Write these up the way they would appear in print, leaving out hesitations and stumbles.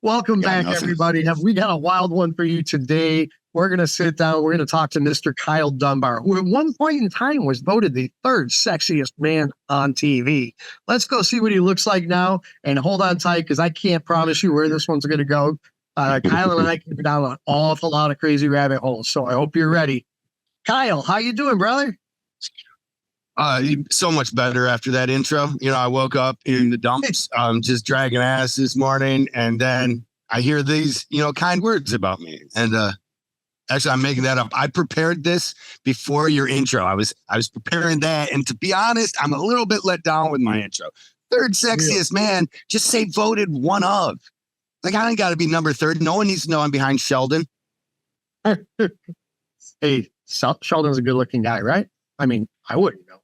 Welcome back, nothing. everybody. We got a wild one for you today. We're going to sit down. We're going to talk to Mr. Kyle Dunbar, who at one point in time was voted the third sexiest man on TV. Let's go see what he looks like now. And hold on tight, because I can't promise you where this one's going to go. Kyle and I can go down an awful lot of crazy rabbit holes. So I hope you're ready. Kyle, how you doing, brother? So much better after that intro. You know, I woke up in the dumps, just dragging ass this morning, and then I hear these, kind words about me. And actually, I'm making that up. I prepared this before your intro. I was preparing that, and to be honest, I'm a little bit let down with my intro. Third sexiest man. Just say voted one of. Like, I ain't got to be number third. No one needs to know I'm behind Sheldon. Hey, Sheldon's a good-looking guy, right? I mean, I wouldn't know.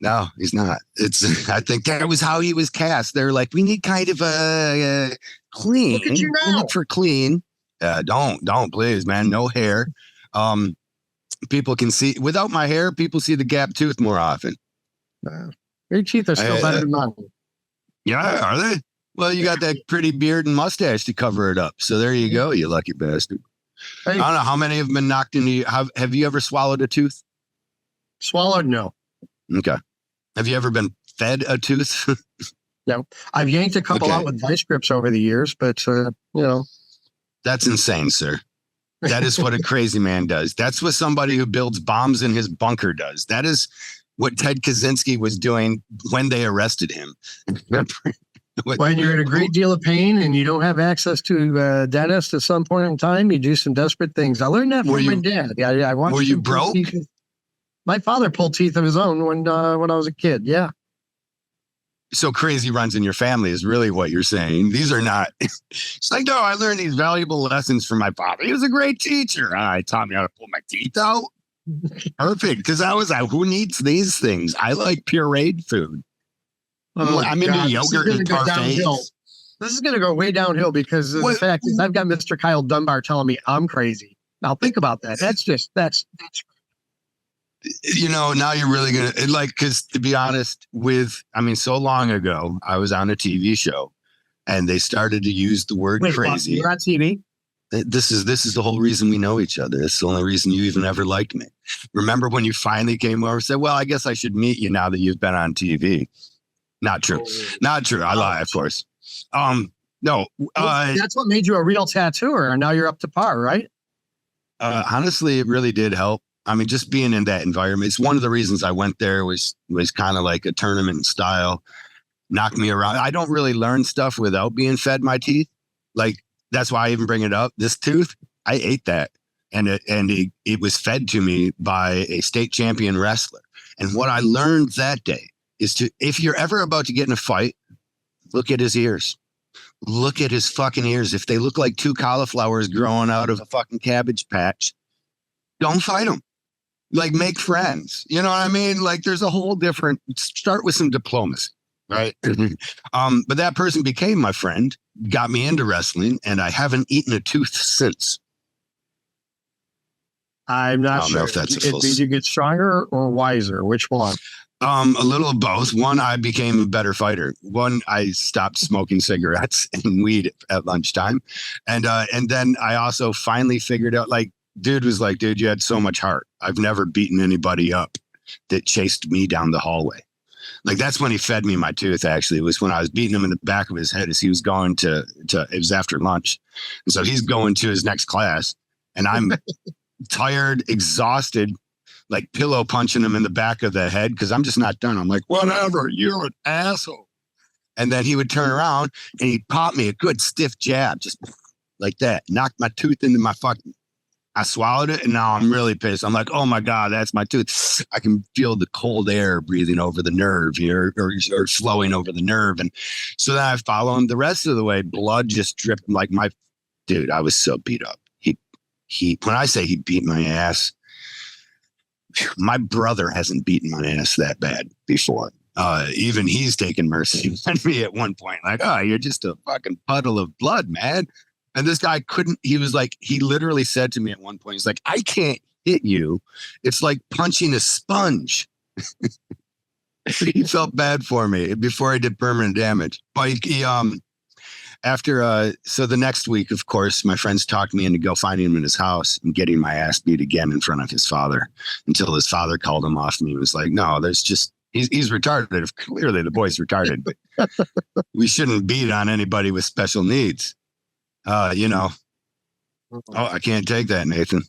No, he's not. I think that was how he was cast. They're like, we need kind of a clean. Look at you now. Look for clean. Don't please, man. No hair. People can see without my hair. People see the gap tooth more often. Your teeth are still better than mine. Yeah, are they? Well, you got that pretty beard and mustache to cover it up. So there you go, you lucky bastard. Hey. I don't know how many have been knocked into you. Have you ever swallowed a tooth? Swallowed? No. Okay. Have you ever been fed a tooth? No. I've yanked a couple out with vice grips over the years, but, That's insane, sir. That is what a crazy man does. That's what somebody who builds bombs in his bunker does. That is what Ted Kaczynski was doing when they arrested him. When you're in a great deal of pain and you don't have access to a dentist at some point in time, you do some desperate things. I learned that from my dad. I were you broke? My father pulled teeth of his own when I was a kid. Yeah. So crazy runs in your family is really what you're saying. These are not. It's like, no, I learned these valuable lessons from my father. He was a great teacher. He taught me how to pull my teeth out. Perfect. Because I was like, who needs these things? I like pureed food. I'm into yogurt and parfaits. This is going to go way downhill because the fact is I've got Mr. Kyle Dunbar telling me I'm crazy. Now think about that. That's now you're really going to because to be honest so long ago, I was on a TV show and they started to use the word crazy. You're on TV? This is the whole reason we know each other. It's the only reason you even ever liked me. Remember when you finally came over and said, well, I guess I should meet you now that you've been on TV. Not true. Not true. I lie, of course. No. That's what made you a real tattooer. And now you're up to par, right? Honestly, it really did help. I mean, just being in that environment, it's one of the reasons I went there was kind of like a tournament style, knocked me around. I don't really learn stuff without being fed my teeth. Like, that's why I even bring it up. This tooth, I ate that. And it was fed to me by a state champion wrestler. And what I learned that day is if you're ever about to get in a fight, look at his ears. Look at his fucking ears. If they look like two cauliflowers growing out of a fucking cabbage patch, don't fight them. Like, make friends. You know what I mean? Like, there's a whole different, start with some diplomacy, right? But that person became my friend, got me into wrestling, and I haven't eaten a tooth since. I'm not sure. Know if that's did you get stronger or wiser? Which one? A little of both. One, I became a better fighter. One, I stopped smoking cigarettes and weed at lunchtime. And then I also finally figured out, dude, you had so much heart. I've never beaten anybody up that chased me down the hallway. Like, that's when he fed me my tooth, actually. It was when I was beating him in the back of his head as he was going to it was after lunch. And so he's going to his next class. And I'm tired, exhausted, like pillow punching him in the back of the head because I'm just not done. I'm like, whatever, you're an asshole. And then he would turn around and he'd pop me a good stiff jab, just like that, knocked my tooth into my fucking. I swallowed it, and now I'm really pissed. I'm like, oh my God, that's my tooth. I can feel the cold air breathing over the nerve here, or flowing over the nerve. And so then I follow him the rest of the way. Blood just dripped like dude, I was so beat up. When I say he beat my ass, my brother hasn't beaten my ass that bad before. Even he's taken mercy on me at one point. Like, oh, you're just a fucking puddle of blood, man. And this guy he literally said to me at one point, he's like, I can't hit you. It's like punching a sponge. He felt bad for me before I did permanent damage. But So the next week, of course, my friends talked me into go finding him in his house and getting my ass beat again in front of his father until his father called him off and he was like, no, he's retarded. Clearly the boy's retarded, but we shouldn't beat on anybody with special needs. Oh, I can't take that, Nathan.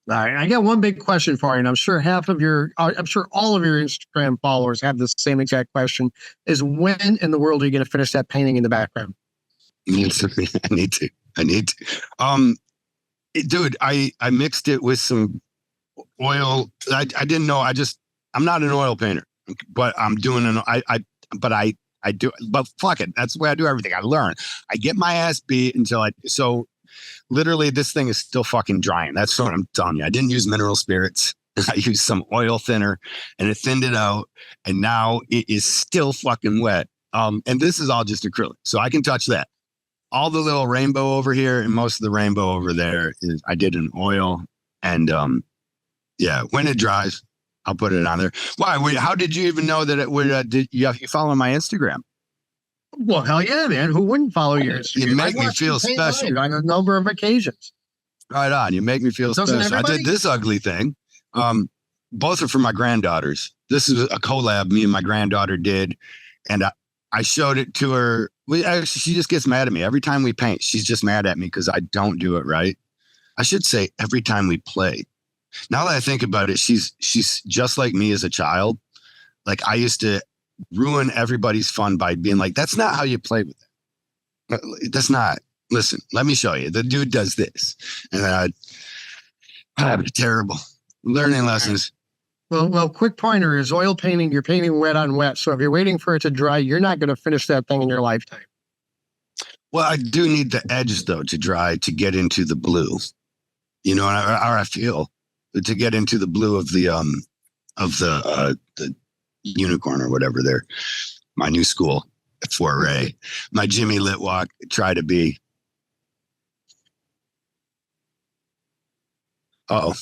All right, I got one big question for you, and I'm sure all of your Instagram followers have the same exact question: is when in the world are you going to finish that painting in the background? I need to. Dude, I mixed it with some oil. I didn't know. I'm not an oil painter, but I'm doing but fuck it. That's the way I do everything. I learn. I get my ass beat so literally this thing is still fucking drying. That's what I'm telling you. I didn't use mineral spirits. I used some oil thinner and it thinned it out. And now it is still fucking wet. And this is all just acrylic. So I can touch that. All the little rainbow over here and most of the rainbow over there is I did an oil. And when it dries, I'll put it on there. Why? How did you even know that it would? Did you follow my Instagram? Well, hell yeah, man. Who wouldn't follow your Instagram? You make me feel special on a number of occasions. Right on. You make me feel special. I did this ugly thing. Both are for my granddaughters. This is a collab me and my granddaughter did. And I showed it to her. She just gets mad at me. Every time we paint, she's just mad at me because I don't do it right. I should say every time we play. Now that I think about it, she's just like me as a child. Like I used to ruin everybody's fun by being like, that's not how you play with it. That's not. Listen, let me show you. The dude does this. And terrible learning lessons. Well, quick pointer is oil painting. You're painting wet on wet. So if you're waiting for it to dry, you're not going to finish that thing in your lifetime. Well, I do need the edge though to dry to get into the blue. You know, I feel to get into the blue of the unicorn or whatever there. My new school foray, my Jimmy Litwalk try to be. Oh,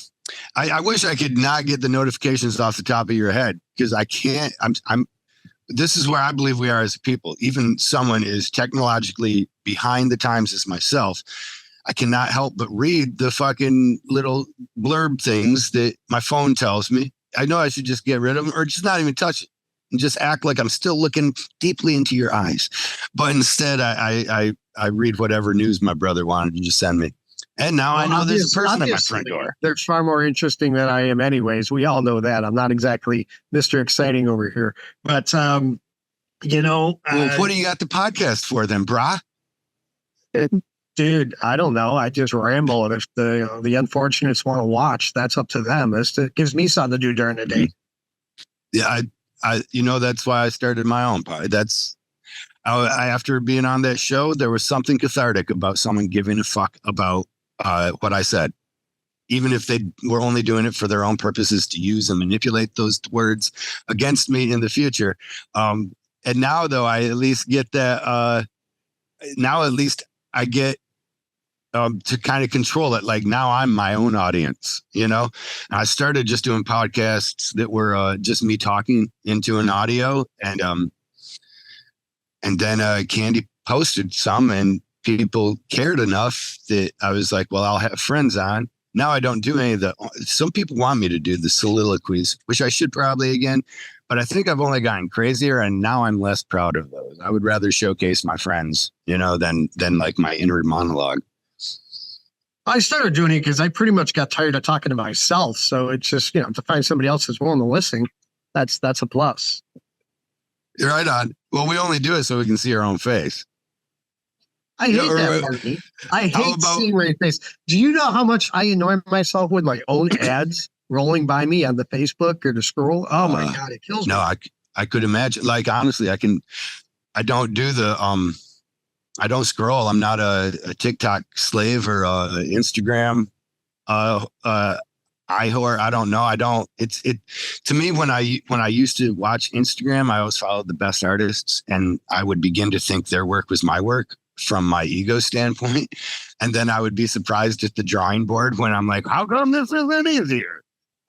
I wish I could not get the notifications off the top of your head because I can't. This is where I believe we are as people. Even someone is technologically behind the times as myself. I cannot help but read the fucking little blurb things that my phone tells me. I know I should just get rid of them or just not even touch it and just act like I'm still looking deeply into your eyes. But instead, I read whatever news my brother wanted to just send me. And now I know there's a person at my front door. They're far more interesting than I am anyways. We all know that. I'm not exactly Mr. Exciting over here. But, well, what do you got the podcast for then, brah? Dude, I don't know. I just ramble. And if the unfortunates want to watch, that's up to them. It gives me something to do during the day. Yeah, that's why I started my own podcast. After being on that show, there was something cathartic about someone giving a fuck about what I said, even if they were only doing it for their own purposes to use and manipulate those words against me in the future. And now, though, I at least get that. Now, at least I get to kind of control it. Like now I'm my own audience, and I started just doing podcasts that were just me talking into an audio. And then Candy posted some and people cared enough that I was like, well, I'll have friends on. Now I don't do any of some people want me to do the soliloquies, which I should probably again, but I think I've only gotten crazier and now I'm less proud of those. I would rather showcase my friends, than like my inner monologue. I started doing it because I pretty much got tired of talking to myself. So it's just, to find somebody else that's willing to listen, that's a plus. You're right on. Well, we only do it so we can see our own face. I hate that part of me. I hate seeing my face. Do you know how much I annoy myself with my own ads rolling by me on the Facebook or the scroll? Oh my God, it kills me. No, I could imagine. Like, honestly, I don't do I don't scroll. I'm not a TikTok slave or Instagram I don't know. To me, when I used to watch Instagram, I always followed the best artists and I would begin to think their work was my work from my ego standpoint. And then I would be surprised at the drawing board when I'm like, how come this isn't easier?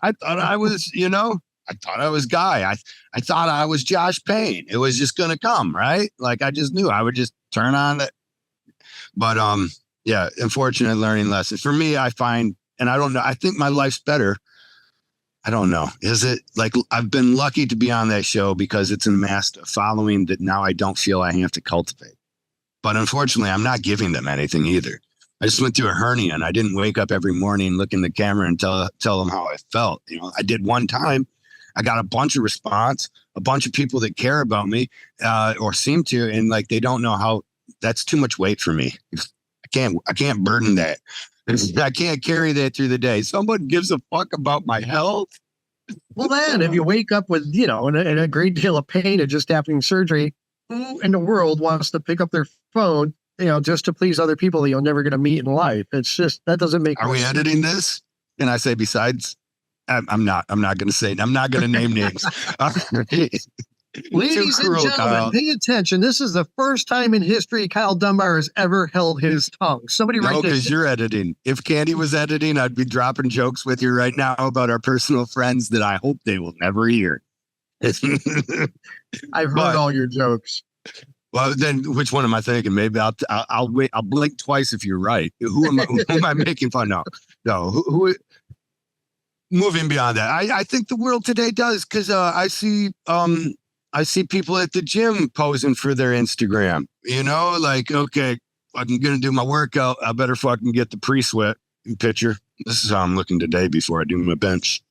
I thought I was, I thought I was Guy. I thought I was Josh Payne. It was just going to come, right? Like I just knew I would just turn on But yeah, unfortunate learning lesson for me. I find, and I don't know, I think my life's better. I don't know. Is it like I've been lucky to be on that show because it's amassed a following that now I don't feel I have to cultivate. But unfortunately, I'm not giving them anything either. I just went through a hernia and I didn't wake up every morning, look in the camera and tell them how I felt. You know, I did one time. I got a bunch of response, a bunch of people that care about me or seem to, and like they don't know how. That's too much weight for me. I can't burden that. I can't carry that through the day. Someone gives a fuck about my health. Well, then if you wake up with, in a great deal of pain and just having surgery, who in the world wants to pick up their phone, just to please other people that you're never going to meet in life? It's just, that doesn't make Are we sense. editing this? Can I say besides? I'm not going to name names. Ladies and gentlemen, Kyle. pay attention. This is the first time in history Kyle Dunbar has ever held his tongue. Somebody No, write this. because you're editing. If Candy was editing, I'd be dropping jokes with you right now about our personal friends that I hope they will never hear. I've heard all your jokes. Well, then which one am I thinking? Maybe I'll wait. I'll blink twice if you're right. Who am I making fun of? No. Who moving beyond that, I think the world today does, because I see people at the gym posing for their Instagram. Like, okay, I'm gonna do my workout. I better fucking get the pre-sweat picture. This is how I'm looking today before I do my bench.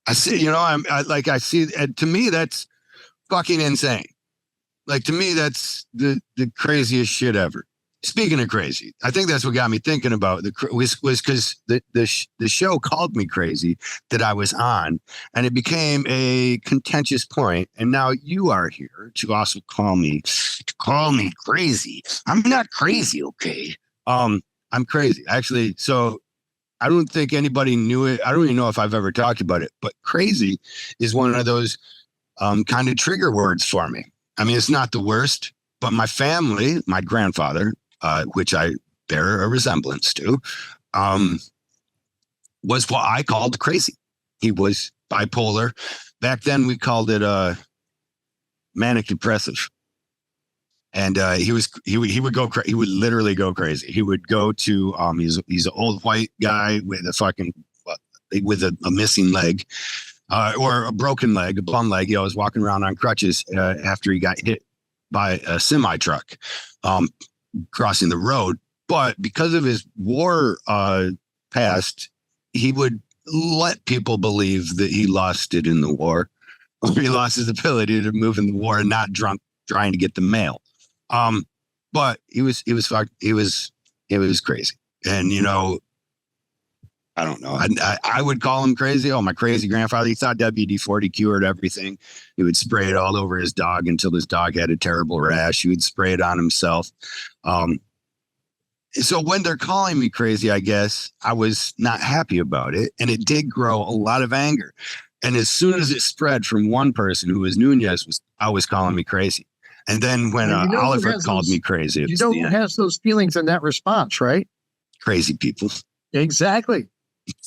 I see, I see, and to me that's fucking insane. Like, to me, that's the craziest shit ever. Speaking of crazy, I think that's what got me thinking about was because the show called me crazy that I was on, and it became a contentious point. And now you are here to also call me crazy. I'm not crazy, okay? I'm crazy, actually. So I don't think anybody knew it. I don't even know if I've ever talked about it, but crazy is one of those kind of trigger words for me. I mean, it's not the worst, but my family, my grandfather, which I bear a resemblance to, was what I called crazy. He was bipolar. Back then, we called it manic depressive. And he would go crazy. He would literally go crazy. He would go to he's an old white guy with a missing leg. Or a broken leg, a bum leg. He was walking around on crutches after he got hit by a semi truck crossing the road. But because of his war past, he would let people believe that he lost it in the war, or he lost his ability to move in the war and not drunk trying to get the mail. But it was crazy. And I don't know. I would call him crazy. Oh, my crazy grandfather. He thought WD-40 cured everything. He would spray it all over his dog until his dog had a terrible rash. He would spray it on himself. So when they're calling me crazy, I guess I was not happy about it. And it did grow a lot of anger. And as soon as it spread from one person, who was Nunez, was always calling me crazy. And then when Oliver called me crazy. You know who has those feelings in that response, right? Crazy people. Exactly.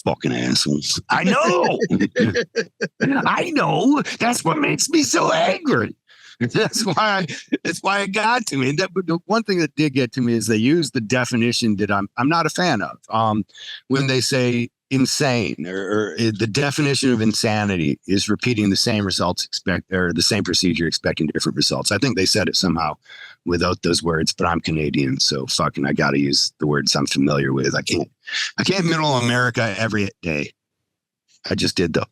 Fucking assholes. I know. I know. That's what makes me so angry. That's why it got to me. But the one thing that did get to me is they use the definition that I'm not a fan of. When they say insane, or the definition of insanity is repeating the same results the same procedure expecting different results. I think they said it somehow without those words, but I'm Canadian, so fucking I got to use the words I'm familiar with. I can't middle America every day. I just did though.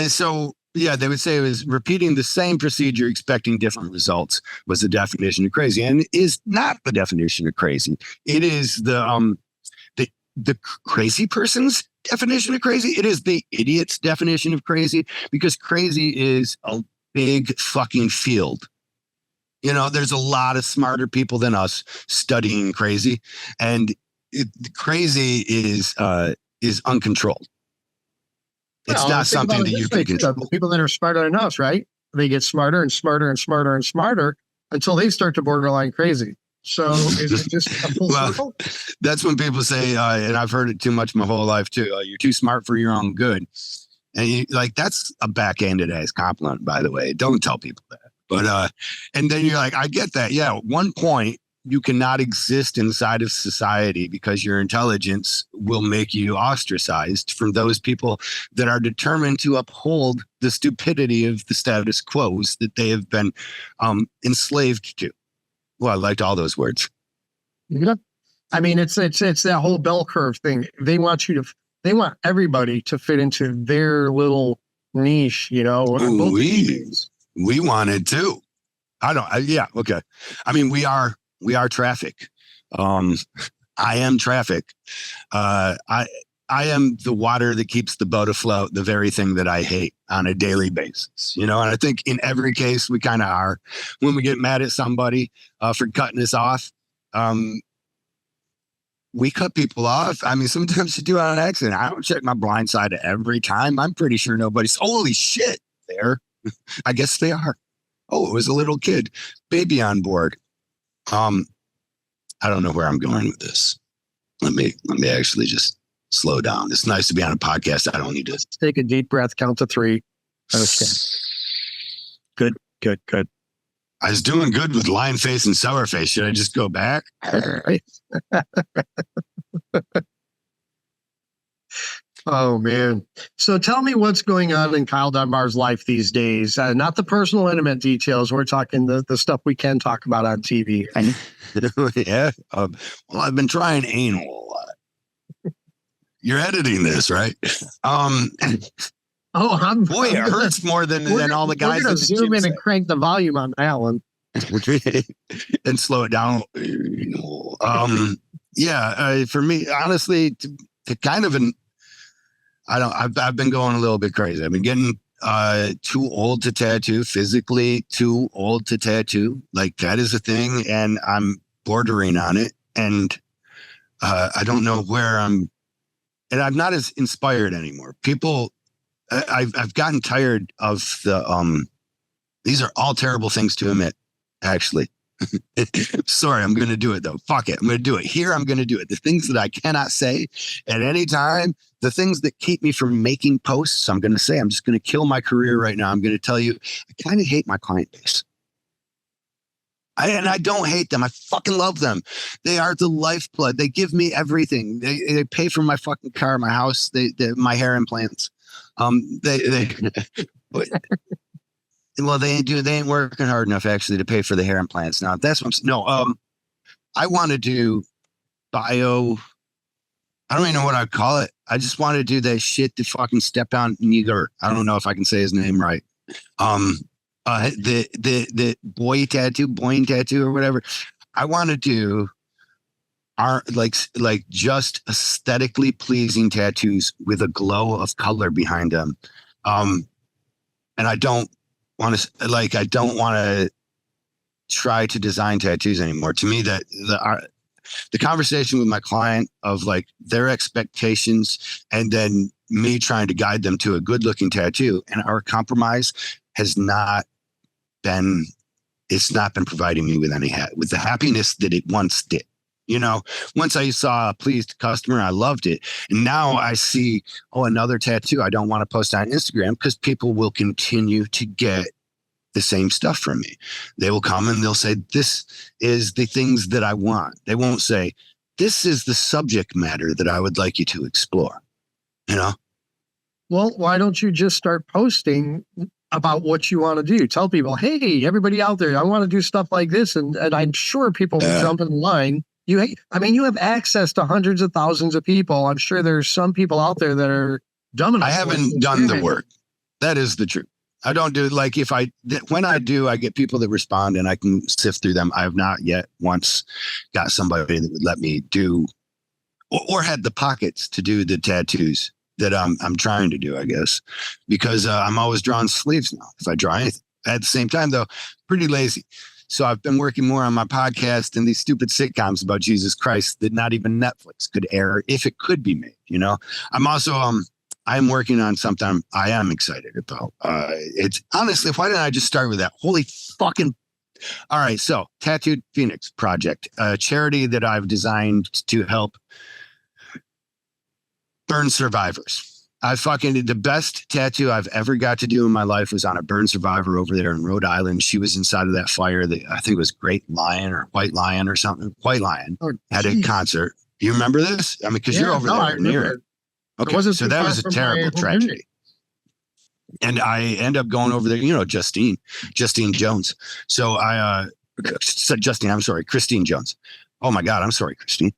So yeah, they would say it was repeating the same procedure expecting different results was the definition of crazy, and is not the definition of crazy. It is the crazy person's definition of crazy. It is the idiot's definition of crazy, because crazy is a big fucking field. There's a lot of smarter people than us studying crazy, and crazy is uncontrolled. It's not something that you can control. The people that are smarter than us, right? They get smarter and smarter and smarter and smarter until they start to borderline crazy. So is it just a full circle? That's when people say, and I've heard it too much my whole life too, you're too smart for your own good. And that's a backhanded ass compliment, by the way. Don't tell people that. But and then you're like, I get that. Yeah, at one point you cannot exist inside of society because your intelligence will make you ostracized from those people that are determined to uphold the stupidity of the status quos that they have been enslaved to. Well, I liked all those words. Yeah. I mean, it's that whole bell curve thing. They want everybody to fit into their little niche, you know. Ooh, we wanted to. Yeah, okay. I mean, we are traffic. I am traffic. I am the water that keeps the boat afloat, the very thing that I hate on a daily basis, you know. And I think in every case we kind of are. When we get mad at somebody for cutting us off, we cut people off. I mean, sometimes you do it on accident. I don't check my blind side every time. I'm pretty sure nobody's, holy shit, there. I guess they are. Oh, it was a little kid, baby on board. I don't know where I'm going with this. Let me actually just slow down. It's nice to be on a podcast. I don't need to take a deep breath, count to 3. Okay. Good. I was doing good with lion face and sour face. Should I just go back? Oh, man. So tell me what's going on in Kyle Dunbar's life these days. Not the personal, intimate details. We're talking the stuff we can talk about on TV. Yeah. Well, I've been trying anal a lot. You're editing this, right? Boy, it hurts more than all the guys. We're going to zoom in and crank the volume on that one. And slow it down. Yeah, for me, honestly, to kind of I've been going a little bit crazy. I've been getting too old to tattoo, physically too old to tattoo. Like, that is a thing, and I'm bordering on it. And I don't know where and I'm not as inspired anymore. People, I've gotten tired of the these are all terrible things to admit, actually. Sorry, I'm going to do it though. Fuck it. I'm going to do it here. I'm going to do it. The things that I cannot say at any time, the things that keep me from making posts, I'm going to say. I'm just going to kill my career right now. I'm going to tell you, I kind of hate my client base. I don't hate them. I fucking love them. They are the lifeblood. They give me everything. They pay for my fucking car, my house, my hair implants. Well, they ain't working hard enough actually to pay for the hair implants. Now that's what I want to do bio. I don't even know what I'd call it. I just want to do that shit to fucking step on Nigger. I don't know if I can say his name right. The boy tattoo or whatever. I want to do like just aesthetically pleasing tattoos with a glow of color behind them. And I don't want to try to design tattoos anymore. To me, that the conversation with my client of like their expectations and then me trying to guide them to a good looking tattoo, and our compromise has not been providing me with the happiness that it once did. You know, once I saw a pleased customer, I loved it. And now I see, another tattoo I don't want to post on Instagram because people will continue to get the same stuff from me. They will come and they'll say, this is the things that I want. They won't say, this is the subject matter that I would like you to explore. You know? Well, why don't you just start posting about what you want to do? Tell people, hey, everybody out there, I want to do stuff like this. And I'm sure people will jump in line. You have access to hundreds of thousands of people. I'm sure there's some people out there that are dumb enough. I haven't done the work. That is the truth. I don't do like when I do, I get people that respond and I can sift through them. I have not yet once got somebody that would let me do or had the pockets to do the tattoos that I'm trying to do, I guess, because I'm always drawing sleeves now. If I draw anything at the same time, though, pretty lazy. So I've been working more on my podcast and these stupid sitcoms about Jesus Christ that not even Netflix could air if it could be made. You know, I'm also I'm working on something I am excited about. It's honestly, why didn't I just start with that? Holy fucking. All right. So Tattooed Phoenix Project, a charity that I've designed to help burn survivors. The best tattoo I've ever got to do in my life was on a burn survivor over there in Rhode Island. She was inside of that fire. I think it was Great Lion or White Lion or something. White Lion at a concert. Do you remember this? I mean, because you're over there near it. Okay, so that was a terrible tragedy. And I end up going over there, Justine Jones. So I said Christine Jones. Oh my God, I'm sorry, Justine.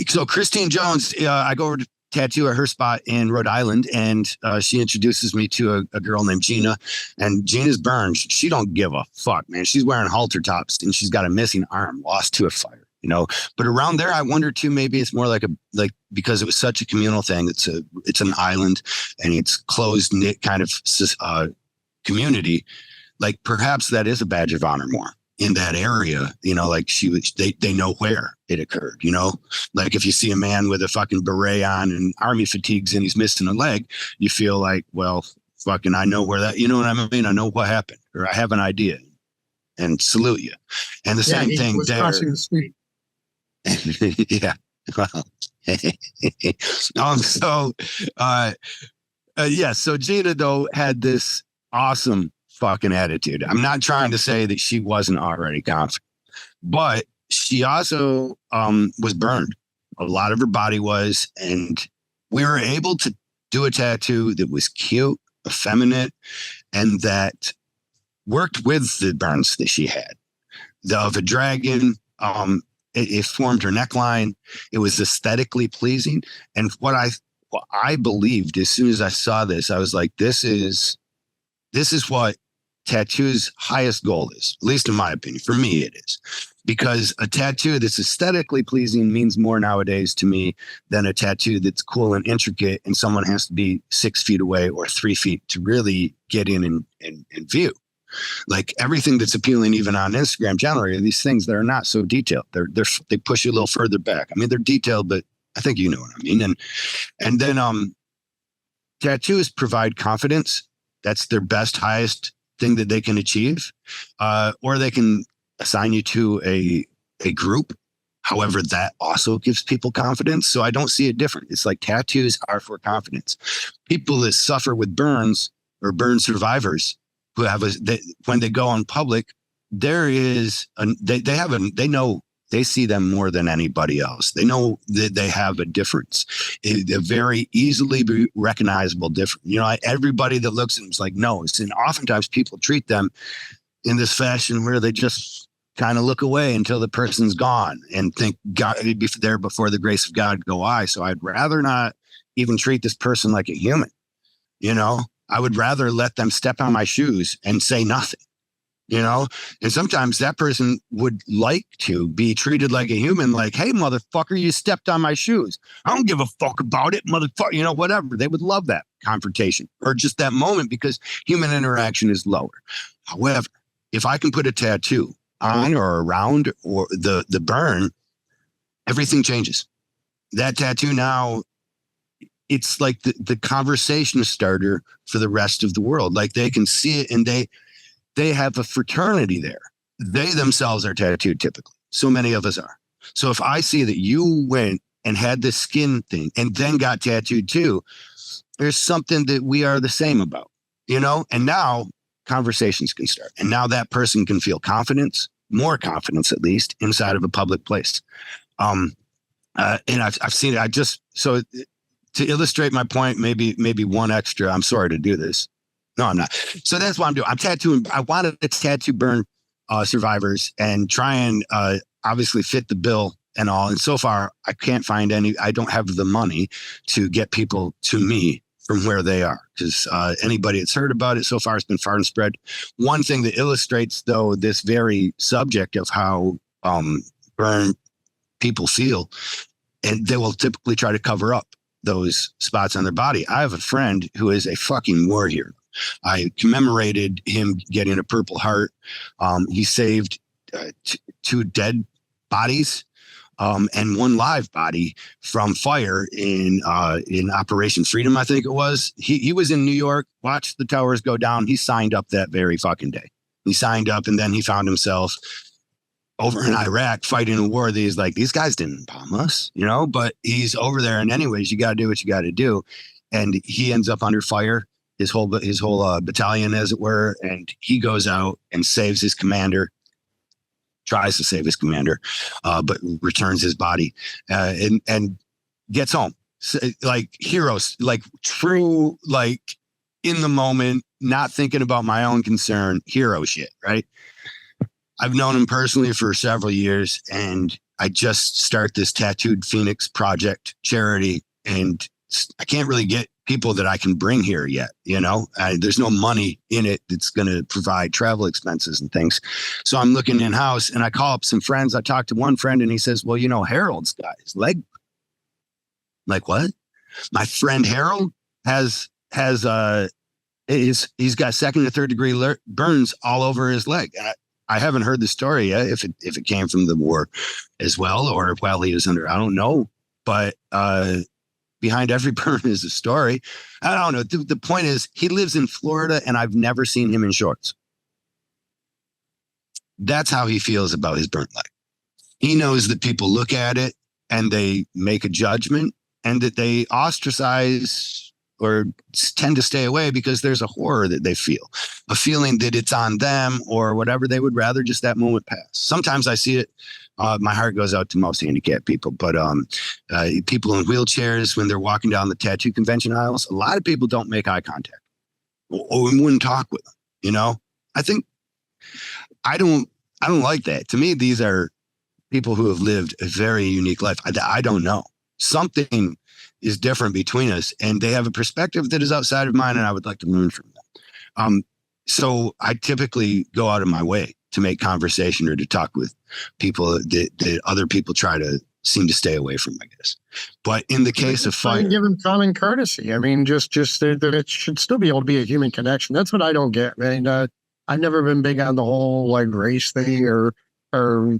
So Christine Jones, I go over to tattoo at her spot in Rhode Island, and she introduces me to a girl named Gina, and Gina's burned. She don't give a fuck, man. She's wearing halter tops, and she's got a missing arm, lost to a fire. But around there, I wonder too, maybe it's more like because it was such a communal thing. It's an island and it's closed knit kind of community. Like perhaps that is a badge of honor more in that area, like they know where it occurred, like if you see a man with a fucking beret on and army fatigues and he's missing a leg, you feel like, well, fucking, I know where that, you know what I mean? I know what happened, or I have an idea, and salute you. And the same thing there. Crossing the street. Yeah. Well, so Gina though had this awesome fucking attitude. I'm not trying to say that she wasn't already confident, but she also was burned. A lot of her body was, and we were able to do a tattoo that was cute, effeminate, and that worked with the burns that she had. Of a dragon, it formed her neckline. It was aesthetically pleasing. And what I believed as soon as I saw this, I was like, this is what tattoo's highest goal is, at least in my opinion. For me, it is. Because a tattoo that's aesthetically pleasing means more nowadays to me than a tattoo that's cool and intricate and someone has to be 6 feet away or 3 feet to really get in and view. Like everything that's appealing, even on Instagram, generally, are these things that are not so detailed. They push you a little further back. I mean, they're detailed, but I think you know what I mean. And then tattoos provide confidence. That's their best, highest thing that they can achieve. Or they can assign you to a group. However, that also gives people confidence. So I don't see it different. It's like tattoos are for confidence. People that suffer with burns or burn survivors who have when they go in public, there is they know, they see them more than anybody else. They know that they have a difference, a very easily recognizable difference. Everybody that looks at them is like knows, and oftentimes people treat them in this fashion where they just kind of look away until the person's gone and think God be there before the grace of God go by. So I'd rather not even treat this person like a human. I would rather let them step on my shoes and say nothing, and sometimes that person would like to be treated like a human, like, hey, motherfucker, you stepped on my shoes. I don't give a fuck about it, motherfucker, whatever. They would love that confrontation or just that moment because human interaction is lower. However, if I can put a tattoo on or around or the burn, everything changes. That tattoo now, it's like the conversation starter for the rest of the world. Like they can see it and they have a fraternity there. They themselves are tattooed typically. So many of us are. So if I see that you went and had this skin thing and then got tattooed too, there's something that we are the same about, and now conversations can start. And now that person can feel confidence, more confidence, at least inside of a public place. And I've seen it. To illustrate my point, maybe one extra. I'm sorry to do this. No, I'm not. So that's what I'm doing. I'm tattooing. I wanted to tattoo burn survivors and try and obviously fit the bill and all. And so far, I can't find any. I don't have the money to get people to me from where they are, because anybody that's heard about it so far has been far and spread. One thing that illustrates, though, this very subject of how burn people feel, and they will typically try to cover up those spots on their body. I have a friend who is a fucking war hero. I commemorated him getting a Purple Heart. He saved 2 dead bodies and 1 live body from fire in Operation Freedom, I think it was. He was in New York, watched the towers go down. He signed up that very fucking day. He signed up, and then he found himself over in Iraq fighting a war that he's like, these guys didn't bomb us, but he's over there. And anyways, you got to do what you got to do. and he ends up under fire. His whole battalion, as it were, and he goes out and saves his commander. Tries to save his commander, but returns his body and gets home. So, like heroes, like true, like in the moment, not thinking about my own concern, hero shit, right? I've known him personally for several years, and I just start this Tattooed Phoenix project charity, and I can't really get people that I can bring here yet. There's no money in it that's going to provide travel expenses and things. So I'm looking in house, and I call up some friends. I talked to one friend, and he says, well, Harold's got his leg. Like, what? My friend Harold he's got second to third degree burns all over his leg. And I haven't heard the story yet, if it came from the war as well, or while he was under, I don't know. But behind every burn is a story. I don't know. The point is, he lives in Florida, and I've never seen him in shorts. That's how he feels about his burnt leg. He knows that people look at it and they make a judgment, and that they ostracize or tend to stay away because there's a horror that they feel, a feeling that it's on them or whatever. They would rather just that moment pass. Sometimes I see it. My heart goes out to most handicapped people, but people in wheelchairs, when they're walking down the tattoo convention aisles, a lot of people don't make eye contact or wouldn't talk with them. I think I don't like that. To me, these are people who have lived a very unique life. I don't know. Something is different between us, and they have a perspective that is outside of mine, and I would like to learn from them. So I typically go out of my way to make conversation or to talk with people that other people try to seem to stay away from, I guess. But in the case of fire, give them common courtesy. I mean, just that it should still be able to be a human connection. That's what I don't get, man. I've never been big on the whole like race thing, or I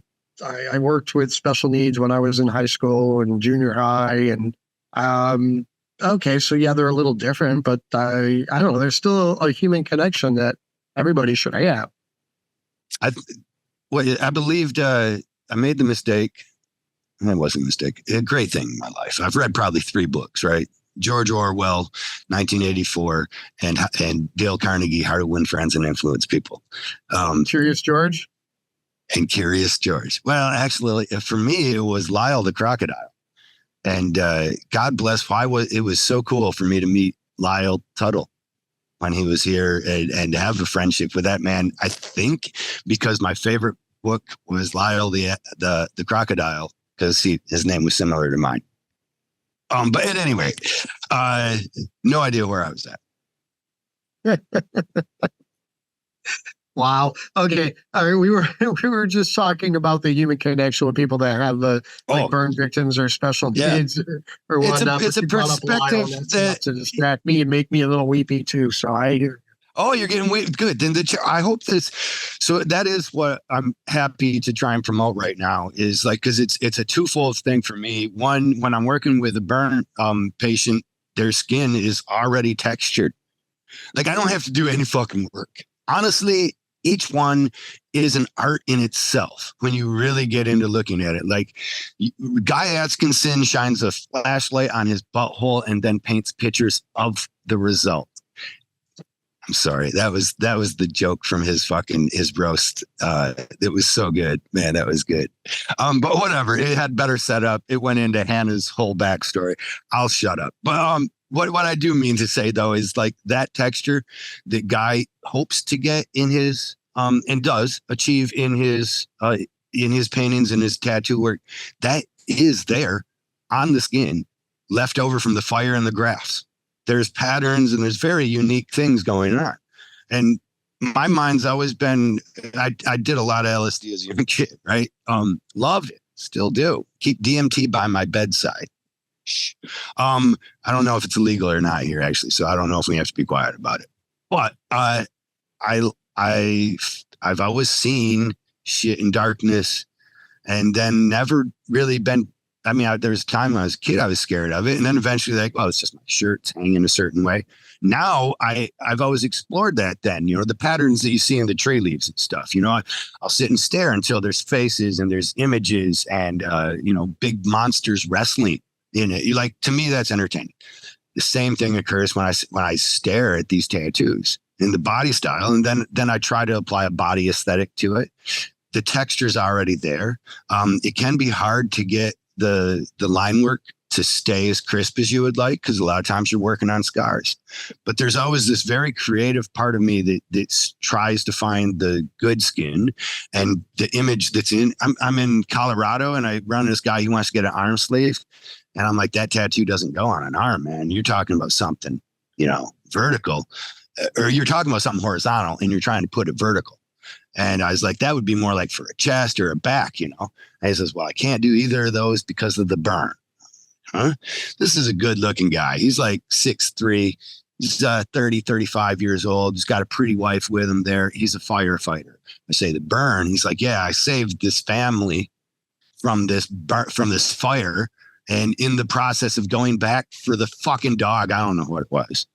worked with special needs when I was in high school and junior high, and okay, so yeah, they're a little different, but I don't know. There's still a human connection that everybody should have. I believed I made the mistake. That wasn't a mistake. A great thing in my life. I've read probably 3 books, right? George Orwell, 1984, and Dale Carnegie, How to Win Friends and Influence People. Curious George? And Curious George. Well, actually, for me, it was Lyle the Crocodile. And God bless, it was so cool for me to meet Lyle Tuttle when he was here and have a friendship with that man. I think because my favorite book was Lyle the Crocodile, because his name was similar to mine. But at any rate, no idea where I was at. Wow. Okay. I mean, we were just talking about the human connection with people that have burn victims or special needs or whatnot. It's a perspective that to distract me and make me a little weepy too. So you're getting good. Then I hope this. So that is what I'm happy to try and promote right now, is like, because it's a twofold thing for me. One, when I'm working with a burn patient, their skin is already textured. Like, I don't have to do any fucking work. Honestly, each one is an art in itself when you really get into looking at it. Like, Guy Atkinson shines a flashlight on his butthole and then paints pictures of the result. I'm sorry. That was the joke from his roast. It was so good, man. That was good. But whatever, it had better setup. It went into Hannah's whole backstory. I'll shut up. But what I do mean to say though is, like, that texture that Guy hopes to get in his and does achieve in his paintings and his tattoo work, that is there on the skin, left over from the fire and the grafts. There's patterns and there's very unique things going on. And my mind's always been, I did a lot of LSD as a young kid, right? Loved it, still do. Keep DMT by my bedside. I don't know if it's illegal or not here, actually, so I don't know if we have to be quiet about it. But I've always seen shit in darkness, and then never really been. I mean, there was a time when I was a kid, I was scared of it, and then eventually, like, oh, it's just my shirt's hanging a certain way. Now I've always explored that. Then, the patterns that you see in the tree leaves and stuff. I'll sit and stare until there's faces and there's images and big monsters wrestling in it. To me, that's entertaining. The same thing occurs when I stare at these tattoos in the body style, and then I try to apply a body aesthetic to it. The texture's already there. It can be hard to get the line work to stay as crisp as you would like, because a lot of times you're working on scars. But there's always this very creative part of me that tries to find the good skin and the image that's in. I'm in Colorado, and I run this guy. He wants to get an arm sleeve, and I'm like, that tattoo doesn't go on an arm, man. You're talking about something, vertical, or you're talking about something horizontal, and you're trying to put it vertical. And I was like, that would be more like for a chest or a back, And he says, well, I can't do either of those because of the burn. Huh? This is a good looking guy. He's like 6'3". He's 30, 35 years old. He's got a pretty wife with him there. He's a firefighter. I say the burn. He's like, yeah, I saved this family from this fire. And in the process of going back for the fucking dog, I don't know what it was,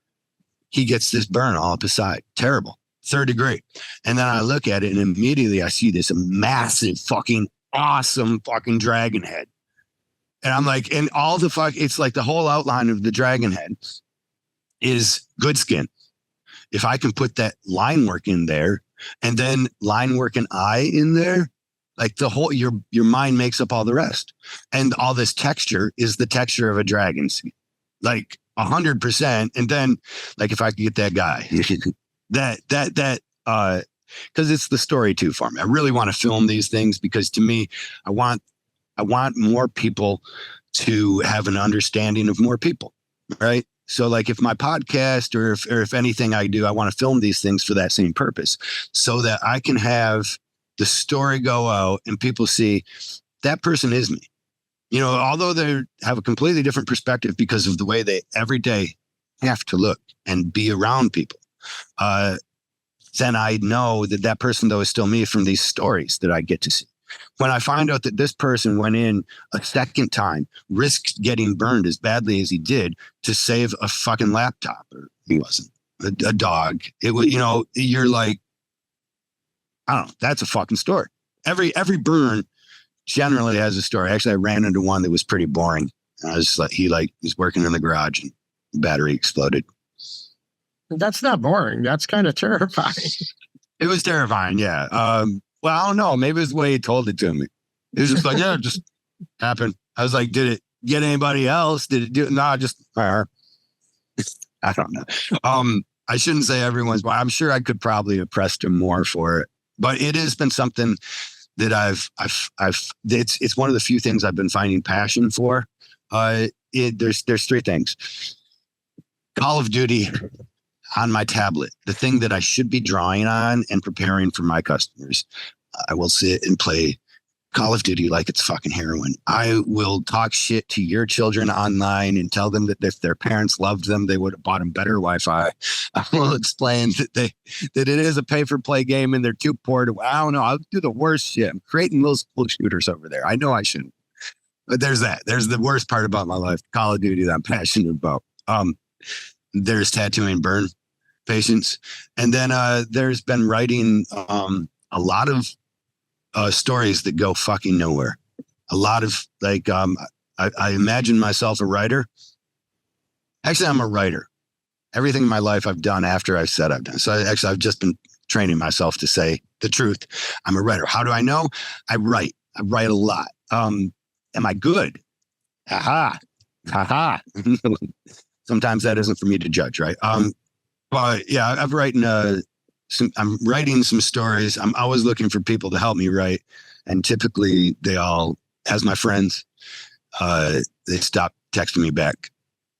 he gets this burn all up his side. Terrible. 3rd degree. And then I look at it, and immediately I see this massive fucking awesome fucking dragon head. And I'm like, and all the it's like the whole outline of the dragon head is good skin. If I can put that line work in there, and then line work and eye in there, like the whole, your mind makes up all the rest. And all this texture is the texture of a dragon skin, like 100%. And then, like, if I could get that guy, because it's the story too for me. I really want to film these things because to me, I want more people to have an understanding of more people, right? So like if my podcast or if anything I do, I want to film these things for that same purpose so that I can have the story go out and people see that person is me. Although they have a completely different perspective because of the way they every day have to look and be around people. Then I know that person though is still me from these stories that I get to see. When I find out that this person went in a second time, risked getting burned as badly as he did to save a fucking laptop, or he wasn't, a dog. It was, you're like, I don't know. That's a fucking story. Every burn generally has a story. Actually, I ran into one that was pretty boring. I was like, he was working in the garage and the battery exploded. That's not boring. That's kind of terrifying. It was terrifying. Yeah. Well, I don't know. Maybe it's the way he told it to me. It was just like, yeah, it just happened. I was like, did it get anybody else? Did it do it? No, just her. I don't know. I shouldn't say everyone's, but I'm sure I could probably have pressed him more for it. But it has been something that it's one of the few things I've been finding passion for. There's 3 things. Call of Duty on my tablet, the thing that I should be drawing on and preparing for my customers. I will sit and play Call of Duty like it's fucking heroin. I will talk shit to your children online and tell them that if their parents loved them, they would have bought them better Wi-Fi. I will explain that it is a pay-for-play game and they're too poor to, I don't know, I'll do the worst shit. I'm creating little school shooters over there. I know I shouldn't. But there's that. There's the worst part about my life, Call of Duty, that I'm passionate about. There's tattooing burn patients. And then there's been writing a lot of stories that go fucking nowhere. A lot of like, I imagine myself a writer. Actually, I'm a writer. Everything in my life I've done after I've said I've done. So I've just been training myself to say the truth. I'm a writer. How do I know? I write a lot. Am I good? Ha Sometimes that isn't for me to judge, right? But yeah, I'm writing some stories. I'm always looking for people to help me write. And typically they all, as my friends, they stop texting me back.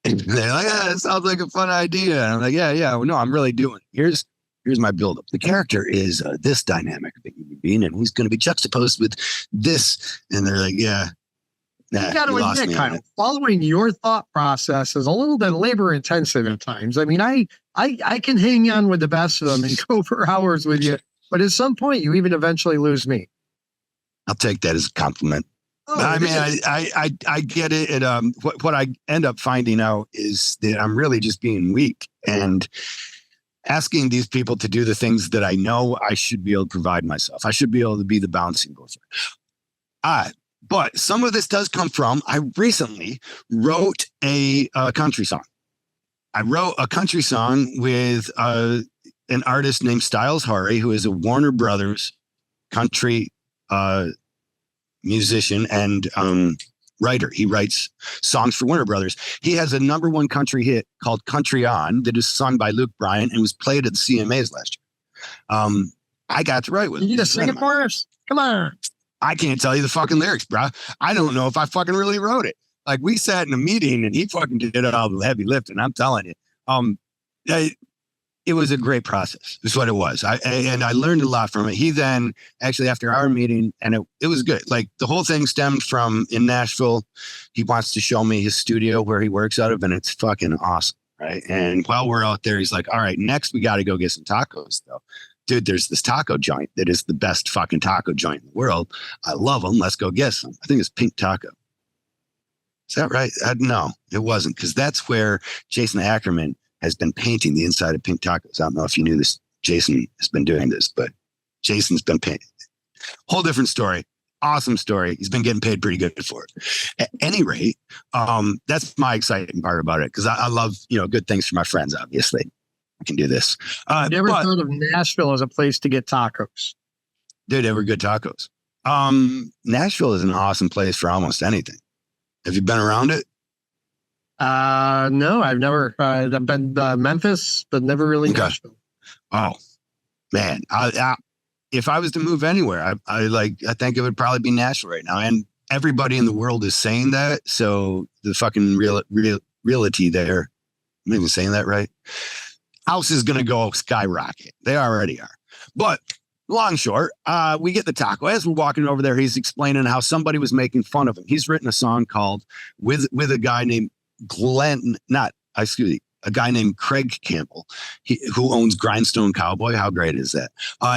And they're like, yeah, it sounds like a fun idea. And I'm like, yeah. Well, no, I'm really doing it. Here's my buildup. The character is this dynamic being, and he's going to be juxtaposed with this. And they're like, yeah. Nah, you got to admit, kind of following your thought process is a little bit labor intensive at times. I mean, I can hang on with the best of them and go for hours with you, but at some point you even eventually lose me. I'll take that as a compliment. Oh, I mean, I get it. And what I end up finding out is that I'm really just being weak and asking these people to do the things that I know I should be able to provide myself. I should be able to be the bouncing ball. But some of this does come from, I recently wrote a country song. I wrote a country song with an artist named Styles Hari, who is a Warner Brothers country musician and writer. He writes songs for Warner Brothers. He has a #1 country hit called Country On that is sung by Luke Bryan and was played at the CMAs last year. I got to write with him. You just sing it for us? Come on. I can't tell you the fucking lyrics, bro. I don't know if I fucking really wrote it. Like, we sat in a meeting and he fucking did all the heavy lifting. I'm telling you. It was a great process. Is what it was. I learned a lot from it. He then actually, after our meeting, and it was good. Like, the whole thing stemmed from in Nashville. He wants to show me his studio where he works out of, and it's fucking awesome. Right. And while we're out there, he's like, all right, next we got to go get some tacos though. Dude, there's this taco joint that is the best fucking taco joint in the world. I love them. Let's go get some. I think it's Pink Taco. Is that right? No, it wasn't. Because that's where Jason Ackerman has been painting the inside of Pink Tacos. I don't know if you knew this. Jason has been doing this, but Jason's been painting. Whole different story. Awesome story. He's been getting paid pretty good for it. At any rate, that's my exciting part about it. Because I love, good things for my friends, obviously. I can do this. You ever thought of Nashville as a place to get tacos? Dude, they were good tacos. Nashville is an awesome place for almost anything. Have you been around it? No, I've never. I've been Memphis, but never really Nashville. Oh, man. If I was to move anywhere, I think it would probably be Nashville right now. And everybody in the world is saying that. So the fucking reality there, I'm even saying that right. House is going to go skyrocket. They already are. But long short, we get the taco. As we're walking over there, he's explaining how somebody was making fun of him. He's written a song called with a guy named a guy named Craig Campbell, who owns Grindstone Cowboy. How great is that?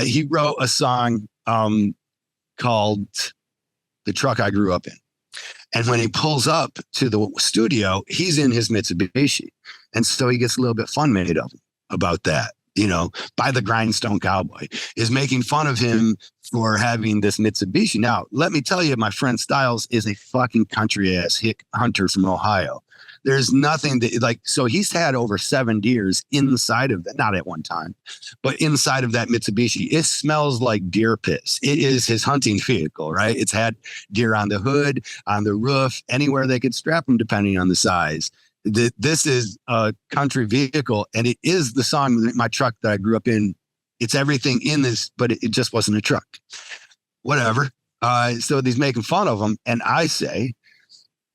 He wrote a song called The Truck I Grew Up In. And when he pulls up to the studio, he's in his Mitsubishi. And so he gets a little bit fun made of him about that, by the Grindstone Cowboy, is making fun of him for having this Mitsubishi. Now, let me tell you, my friend Styles is a fucking country ass hick hunter from Ohio. There's nothing that so he's had over 7 deers inside of that, not at one time, but inside of that Mitsubishi. It smells like deer piss. It is his hunting vehicle, right? It's had deer on the hood, on the roof, anywhere they could strap them, depending on the size. This is a country vehicle, and it is the song, My Truck That I Grew Up In. It's everything in this, but it just wasn't a truck. Whatever. So he's making fun of him, and I say,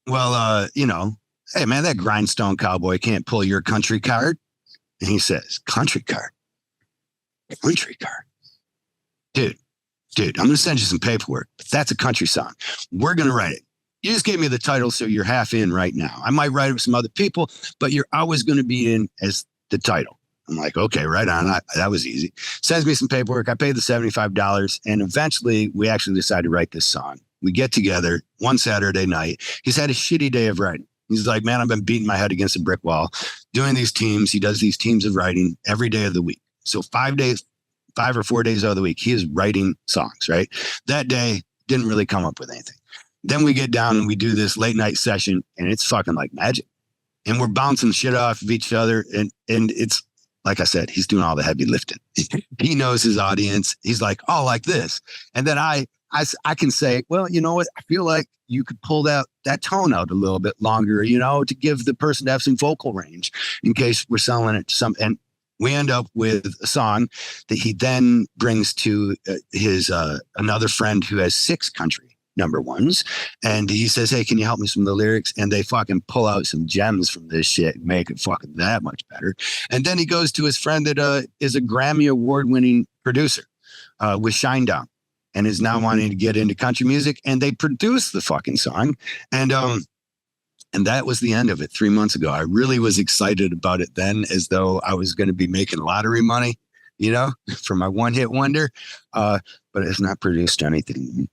well, hey, man, that Grindstone Cowboy can't pull your country card. And he says, country card? Country card? Dude, I'm going to send you some paperwork, but that's a country song. We're going to write it. You just gave me the title, so you're half in right now. I might write it with some other people, but you're always going to be in as the title. I'm like, okay, right on. That was easy. Sends me some paperwork. I paid the $75, and eventually we actually decided to write this song. We get together one Saturday night. He's had a shitty day of writing. He's like, man, I've been beating my head against a brick wall, doing these teams. He does these teams of writing every day of the week. So 5 or 4 days out of the week, he is writing songs, right? That day didn't really come up with anything. Then we get down and we do this late night session, and it's fucking like magic. And we're bouncing shit off of each other. And it's, like I said, he's doing all the heavy lifting. He knows his audience. He's like, oh, like this. And then I can say, well, you know what? I feel like you could pull that tone out a little bit longer, to give the person to have some vocal range in case we're selling it to some. And we end up with a song that he then brings to his another friend who has 6 country #1s. And he says, hey, can you help me with some of the lyrics? And they fucking pull out some gems from this shit and make it fucking that much better. And then he goes to his friend that is a Grammy award-winning producer with Shinedown, and is now wanting to get into country music. And they produced the fucking song. And that was the end of it 3 months ago. I really was excited about it then, as though I was going to be making lottery money, for my one-hit wonder. But it's not produced anything.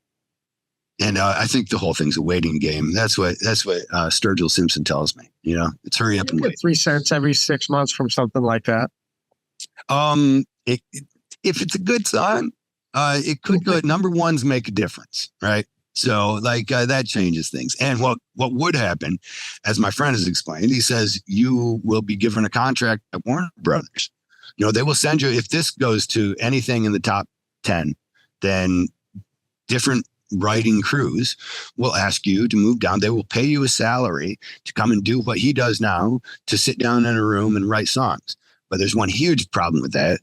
And I think the whole thing's a waiting game. That's what Sturgill Simpson tells me. It's hurry up and wait. 3 cents every 6 months from something like that. If it's a good song, it could go. #1s make a difference, right? So like that changes things. And what would happen, as my friend has explained, he says you will be given a contract at Warner Brothers. You know, they will send you, if this goes to anything in the top 10, then different writing crews will ask you to move down. They will pay you a salary to come and do what he does now, to sit down in a room and write songs. But there's one huge problem with that.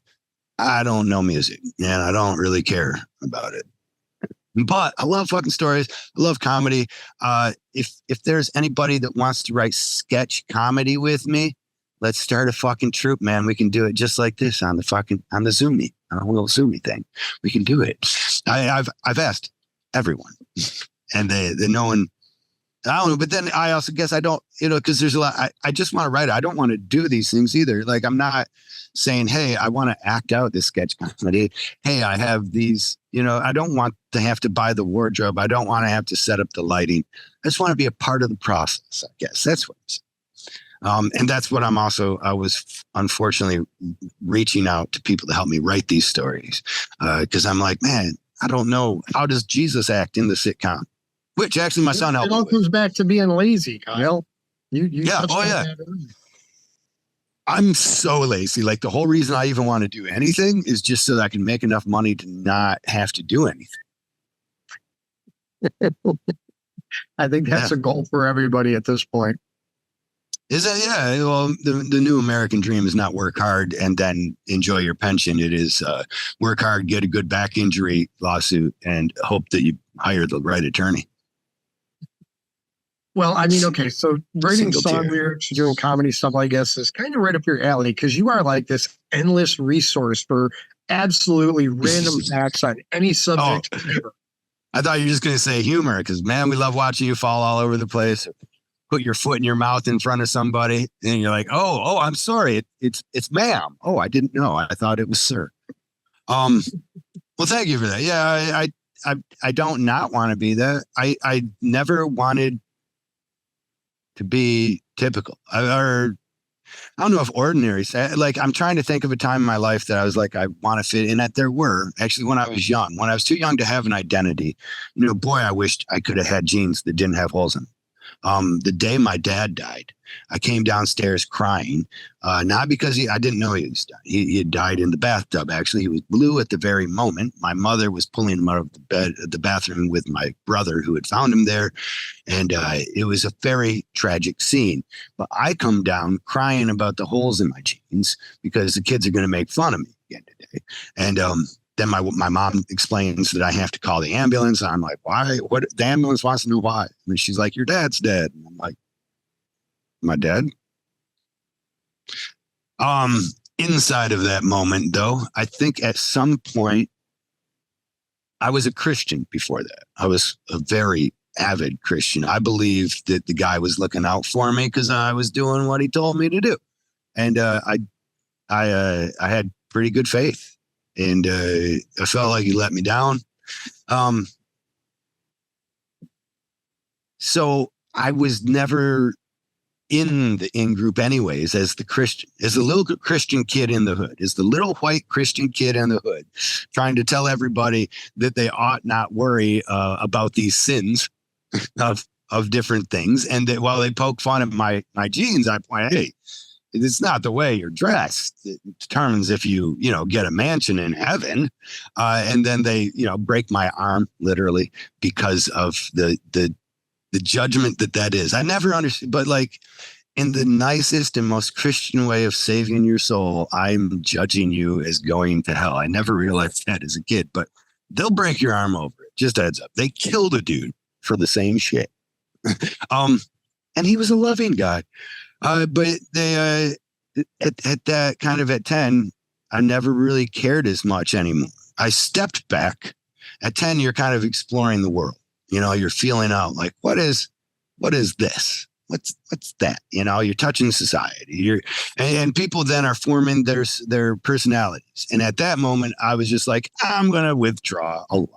I don't know music and I don't really care about it. But I love fucking stories. I love comedy. If there's anybody that wants to write sketch comedy with me, let's start a fucking troupe, man. We can do it just like this on the Zoomy, on a little Zoomy thing. We can do it. I've asked everyone, and they no one. I don't know, but then I also guess I don't, because there's a lot. I just want to write it. I don't want to do these things either. Like, I'm not saying, hey, I want to act out this sketch comedy. Hey, I have these, I don't want to have to buy the wardrobe. I don't want to have to set up the lighting. I just want to be a part of the process, I guess. That's what I'm saying. And that's what I was unfortunately reaching out to people to help me write these stories. Because I'm like, man, I don't know. How does Jesus act in the sitcom? Which actually my son helped. It all comes back to being lazy, Kyle. Yeah. Oh, yeah. I'm so lazy. Like, the whole reason I even want to do anything is just so that I can make enough money to not have to do anything. I think that's a goal for everybody at this point. Is that? Yeah. Well, the new American dream is not work hard and then enjoy your pension. It is work hard, get a good back injury lawsuit, and hope that you hire the right attorney. Well, I mean, okay, so writing song lyrics, doing comedy stuff, I guess, is kind of right up your alley, because you are like this endless resource for absolutely random facts on any subject ever. I thought you were just going to say humor, because, man, we love watching you fall all over the place. Put your foot in your mouth in front of somebody, and you're like, oh, I'm sorry. It's ma'am. Oh, I didn't know. I thought it was sir. Well, thank you for that. Yeah, I don't not want to be that. I never wanted to be typical, or I don't know if ordinary. Like, I'm trying to think of a time in my life that I was like, I want to fit in. That there were actually, when I was young, when I was too young to have an identity. Boy, I wished I could have had jeans that didn't have holes in them. The day my dad died, I came downstairs crying, not because I didn't know he was dying. He had died in the bathtub. Actually, he was blue at the very moment. My mother was pulling him out of the bathroom with my brother, who had found him there. And it was a very tragic scene. But I come down crying about the holes in my jeans because the kids are going to make fun of me again today. And then my mom explains that I have to call the ambulance. I'm like, why? What? The ambulance wants to know why. And she's like, your dad's dead. And I'm like, my dad? Inside of that moment, though, I think at some point I was a Christian before that. I was a very avid Christian. I believed that the guy was looking out for me because I was doing what he told me to do. And I had pretty good faith. And I felt like he let me down. So I was never in the in-group anyways as the Christian, as the little Christian kid in the hood, as the little white Christian kid in the hood, trying to tell everybody that they ought not worry about these sins of different things. And that while they poke fun at my jeans, I point, hey, it's not the way you're dressed. It determines if you get a mansion in heaven. And then they, break my arm literally because of the judgment that is. I never understood, but like in the nicest and most Christian way of saving your soul, I'm judging you as going to hell. I never realized that as a kid, but they'll break your arm over it. Just a heads up. They killed a dude for the same shit. And he was a loving guy. But they, at that kind of at 10, I never really cared as much anymore. I stepped back. At 10, you're kind of exploring the world. You're feeling out like, what is this? What's that? You're touching society. And people then are forming their personalities. And at that moment, I was just like, I'm going to withdraw a lot.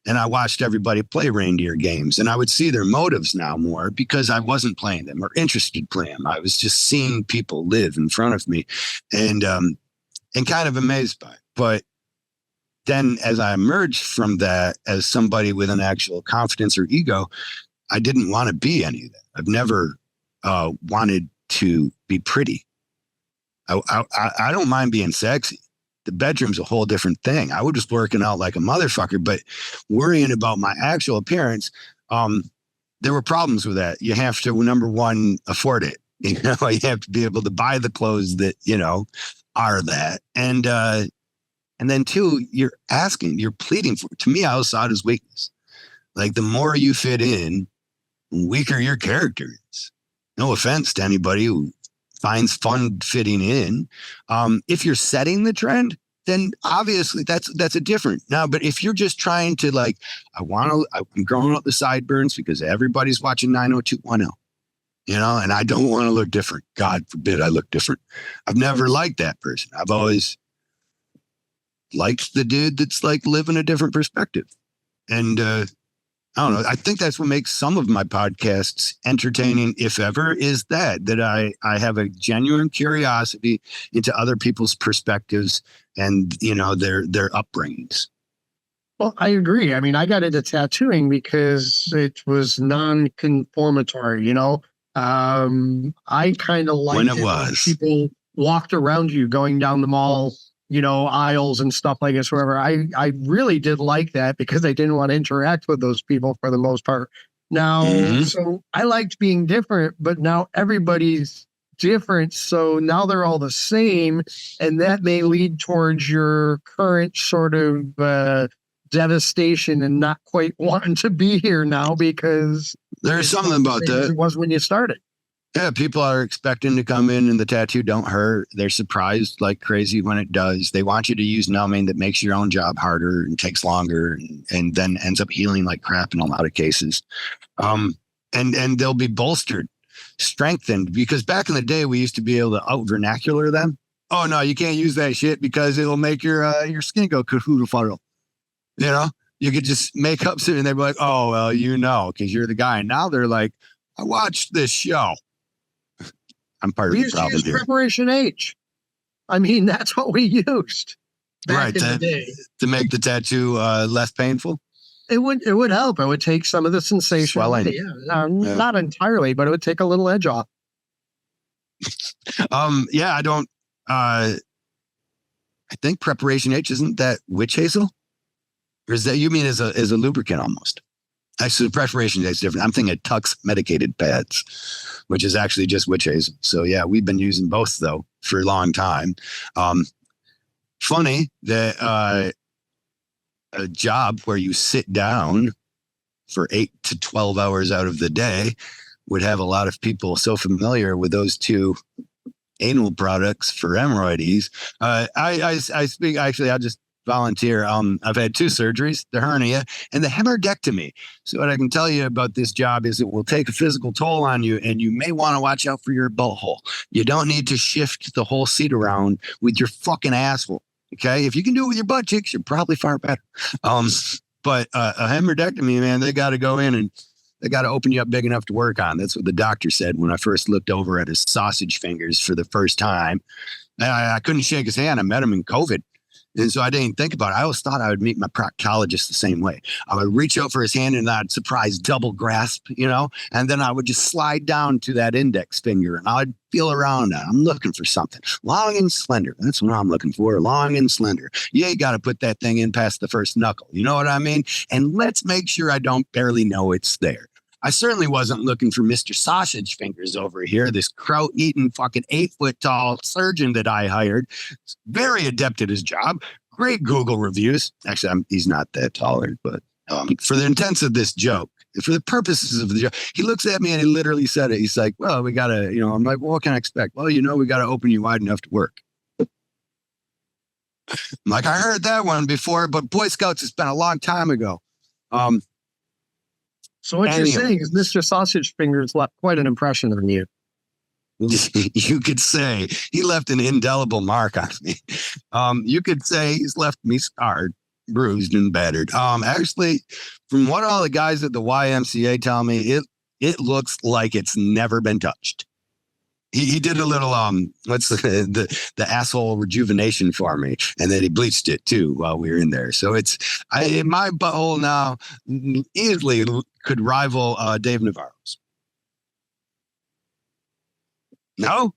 And I watched everybody play reindeer games, and I would see their motives now more because I wasn't playing them or interested in playing them. I was just seeing people live in front of me and kind of amazed by it. But then as I emerged from that as somebody with an actual confidence or ego, I didn't want to be any of that. I've never wanted to be pretty. I don't mind being sexy. The bedroom's a whole different thing. I was just working out like a motherfucker, but worrying about my actual appearance, there were problems with that. You have to, number one, afford it. You have to be able to buy the clothes that, are that. And then two, you're pleading for it. To me, I always saw it as weakness. Like the more you fit in, the weaker your character is. No offense to anybody who finds fun fitting in. If you're setting the trend, then obviously that's a different now. But if you're just trying to I'm growing up the sideburns because everybody's watching 90210, and I don't want to look different. God forbid I look different. I've never liked that person. I've always liked the dude that's like living a different perspective. And I don't know. I think that's what makes some of my podcasts entertaining, if ever, is that I have a genuine curiosity into other people's perspectives and, their upbringings. Well, I agree. I mean, I got into tattooing because it was non-conformatory, I kind of liked when it was. When people walked around you going down the mall, aisles and stuff like this, wherever. I really did like that because I didn't want to interact with those people for the most part. Now, So I liked being different, but now everybody's different. So now they're all the same. And that may lead towards your current sort of devastation and not quite wanting to be here now because there's something about that. It was when you started. Yeah, people are expecting to come in and the tattoo don't hurt. They're surprised like crazy when it does. They want you to use numbing that makes your own job harder and takes longer and then ends up healing like crap in a lot of cases. And they'll be bolstered, strengthened, because back in the day, we used to be able to out vernacular them. Oh, no, you can't use that shit because it'll make your skin go kahootafuddle. You could just make up something and they'd be like, oh, well, because you're the guy. And now they're like, I watched this show. I'm part of the problem here. Preparation H. I mean, that's what we used back in the day. To make the tattoo less painful? It would help. It would take some of the sensation. Swelling. Not entirely, but it would take a little edge off. I don't I think Preparation H, isn't that witch hazel? Or is that, you mean as a lubricant almost? Actually, the Preparation H is different. I'm thinking Tux medicated pads, which is actually just witch hazel. So yeah, we've been using both though for a long time. Funny that a job where you sit down for 8 to 12 hours out of the day would have a lot of people so familiar with those two anal products for hemorrhoids. I speak, actually, I'll just volunteer. I've had 2 surgeries, the hernia and the hemorrhoidectomy. So what I can tell you about this job is it will take a physical toll on you and you may want to watch out for your butthole. You don't need to shift the whole seat around with your fucking asshole. Okay. If you can do it with your butt cheeks, you're probably far better. But a hemorrhoidectomy, man, they got to go in and they got to open you up big enough to work on. That's what the doctor said when I first looked over at his sausage fingers for the first time. I couldn't shake his hand. I met him in COVID. And so I didn't think about it. I always thought I would meet my proctologist the same way. I would reach out for his hand and I'd surprise double grasp, and then I would just slide down to that index finger and I'd feel around that. I'm looking for something long and slender. That's what I'm looking for. Long and slender. You ain't got to put that thing in past the first knuckle. You know what I mean? And let's make sure I don't barely know it's there. I certainly wasn't looking for Mr. Sausage Fingers over here, this kraut-eating fucking 8-foot-tall surgeon that I hired. Very adept at his job. Great Google reviews. Actually, he's not that taller, but for the intents of this joke, for the purposes of the joke, he looks at me and he literally said it. He's like, well, we got to, I'm like, well, what can I expect? Well, we got to open you wide enough to work. I'm like, I heard that one before, but Boy Scouts has been a long time ago. So what you're saying is Mr. Sausage Fingers left quite an impression on you. You could say he left an indelible mark on me. You could say he's left me scarred, bruised, and battered. Actually, from what all the guys at the YMCA tell me, it looks like it's never been touched. He did a little what's the asshole rejuvenation for me, and then he bleached it too while we were in there. So my butthole now easily could rival Dave Navarro's. No,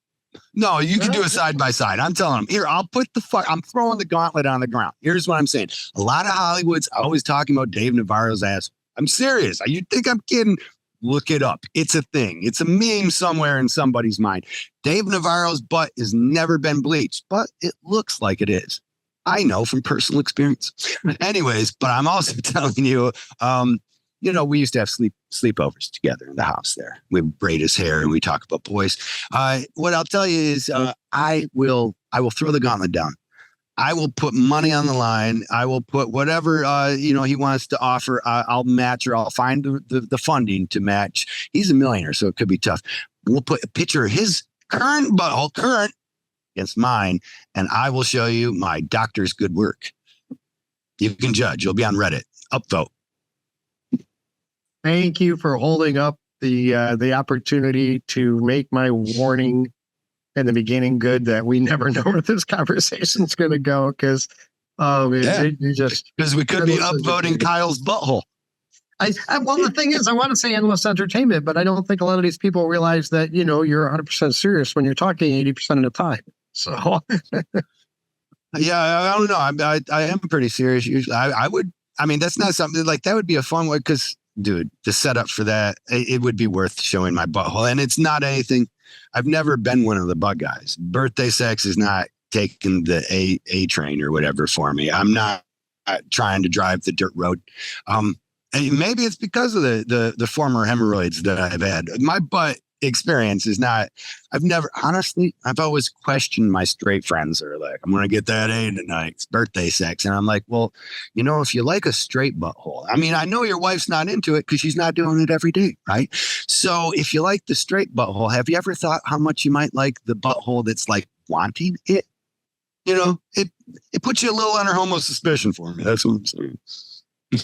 you can do a side by side. I'm telling him, here, I'll put I'm throwing the gauntlet on the ground. Here's what I'm saying. A lot of Hollywood's always talking about Dave Navarro's ass. I'm serious. You think I'm kidding? Look it up. It's a thing. It's a meme somewhere in somebody's mind. Dave Navarro's butt has never been bleached, but it looks like it is. I know from personal experience. Anyways, but I'm also telling you, we used to have sleepovers together in the house there. We braid his hair and we talk about boys. What I'll tell you is I will throw the gauntlet down. I will put money on the line. I will put whatever, he wants to offer. I'll match, or I'll find the funding to match. He's a millionaire, so it could be tough. We'll put a picture of his current against mine, and I will show you my doctor's good work. You can judge. You'll be on Reddit. Upvote. Thank you for holding up the opportunity to make my warning in the beginning good that we never know where this conversation is going to go, because because we could be upvoting Kyle's butthole. Well, the thing is, I want to say endless entertainment, but I don't think a lot of these people realize that, you're 100% serious when you're talking 80% of the time. So, yeah, I don't know. I am pretty serious usually. That's not something like that would be a fun one, because, dude, the setup for that, it would be worth showing my butthole. And it's not anything. I've never been one of the butt guys. Birthday sex is not taking the A train or whatever for me. I'm not trying to drive the dirt road. And maybe it's because of the former hemorrhoids that I've had. My butt experience is not, I've always questioned my straight friends that are like, I'm going to get that A tonight. It's birthday sex. And I'm like, well, if you like a straight butthole, I know your wife's not into it because she's not doing it every day, right? So if you like the straight butthole, have you ever thought how much you might like the butthole that's like wanting it? It puts you a little under homo suspicion for me. That's what I'm saying.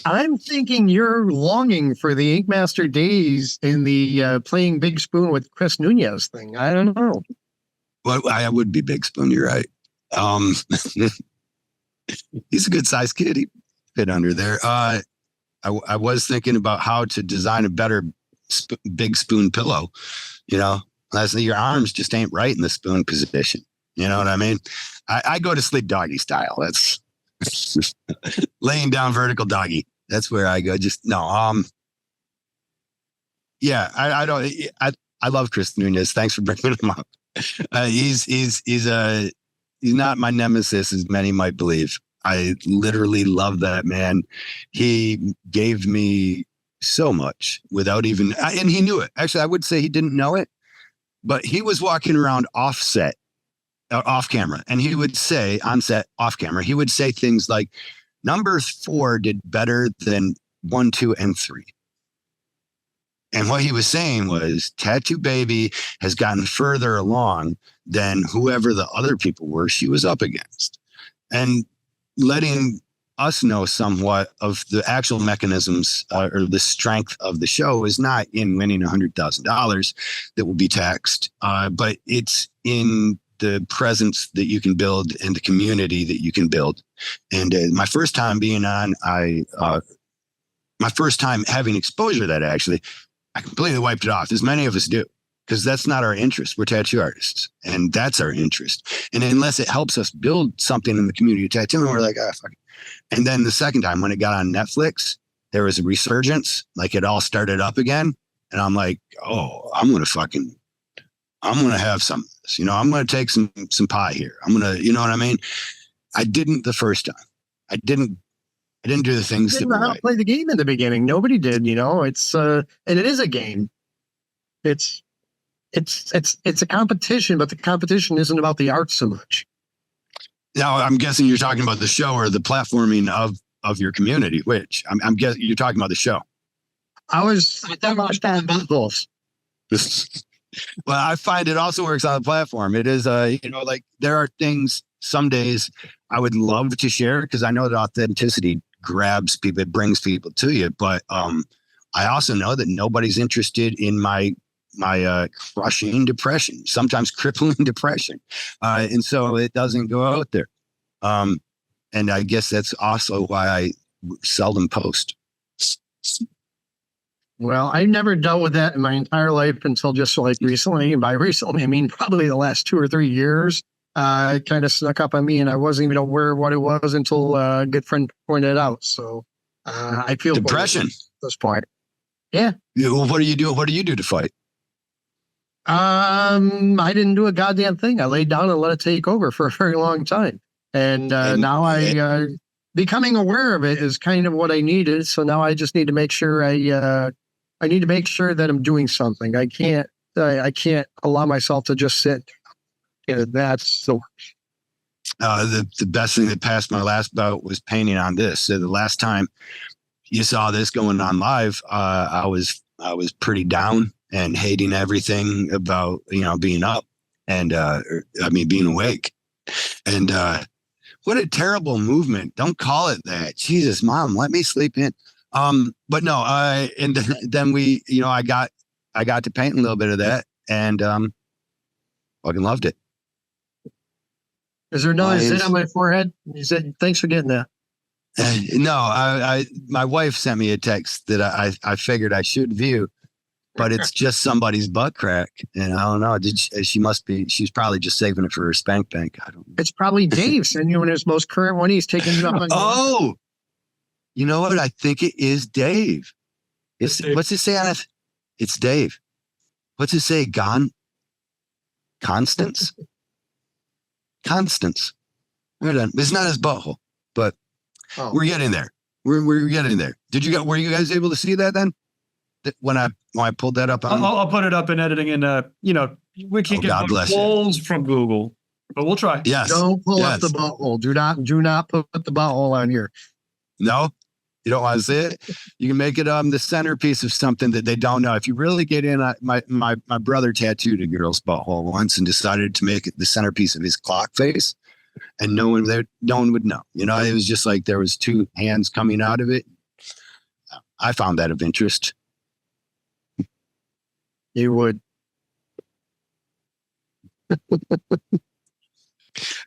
I'm thinking you're longing for the Ink Master days in the playing Big Spoon with Chris Nunez thing. I don't know. Well, I would be Big Spoon. You're right. He's a good sized kid. He fit under there. I was thinking about how to design a better Big Spoon pillow. Lastly, your arms just ain't right in the spoon position. You know what I mean? I go to sleep doggy style. That's laying down vertical doggy. That's where I go. I love Chris Nunez. Thanks for bringing him up. He's not my nemesis as many might believe. I literally love that man. He gave me so much without even, and he knew it. Actually, I would say he didn't know it, but he was walking around off camera, and he would say on set, off camera, he would say things like, number 4 did better than 1, 2, and 3. And what he was saying was Tattoo Baby has gotten further along than whoever the other people were she was up against. And letting us know somewhat of the actual mechanisms or the strength of the show is not in winning $100,000 that will be taxed, but it's in the presence that you can build and the community that you can build. And my first time being on, my first time having exposure to that, actually, I completely wiped it off, as many of us do, because that's not our interest. We're tattoo artists, and that's our interest. And unless it helps us build something in the community of tattooing, we're like, fuck it. And then the second time when it got on Netflix, there was a resurgence, like it all started up again. And I'm like, oh, I'm going to have some of this, I'm going to take some pie here. I'm going to, you know what I mean? I didn't the first time. I didn't do the things that didn't know how to play the game in the beginning. Nobody did, it's, and it is a game. It's a competition, but the competition isn't about the art so much. Now, I'm guessing you're talking about the show or the platforming of your community, which I'm guessing you're talking about the show. I thought I was talking about both. Well, I find it also works on the platform. It is, like there are things some days I would love to share because I know that authenticity grabs people, it brings people to you. But I also know that nobody's interested in my crushing depression, sometimes crippling depression. And so it doesn't go out there. And I guess that's also why I seldom post. Well, I never dealt with that in my entire life until just like recently. And by recently, I mean probably the last 2 or 3 years. It kind of snuck up on me, and I wasn't even aware of what it was until a good friend pointed it out. So I feel depression at this point. Yeah. What do you do? What do you do to fight? I didn't do a goddamn thing. I laid down and let it take over for a very long time. And now I becoming aware of it is kind of what I needed. So now I just need to make sure I need to make sure that I'm doing something. I can't allow myself to just sit. That's the worst. The best thing that passed my last bout was painting on this. So the last time you saw this going on live, I was pretty down and hating everything about being up and being awake. And what a terrible movement! Don't call it that. Jesus, Mom, let me sleep in. But no, and then we, I got to paint a little bit of that, and fucking loved it. Is there another zit on my forehead? You said, thanks for getting that. No, my wife sent me a text that I figured I should view, but it's just somebody's butt crack. And I don't know. She's probably just saving it for her spank bank. I don't know. It's probably Dave sending you in his most current one. He's taking it up on. Oh, you know what? I think it is Dave. What's it say on it? It's Dave. What's it say? Constance? Constance. We're done. It's not his butthole, but we're getting there. We're getting there. Were you guys able to see that then? When I pulled that up, I'll put it up in editing, and we can get polls from Google, but we'll try. Yes. Don't pull up the butthole. Do not put the butthole on here. No, you don't want to see it. You can make it the centerpiece of something that they don't know. If you really get in, my brother tattooed a girl's butthole once and decided to make it the centerpiece of his clock face, and no one would know. It was just like there was 2 hands coming out of it. I found that of interest. You would.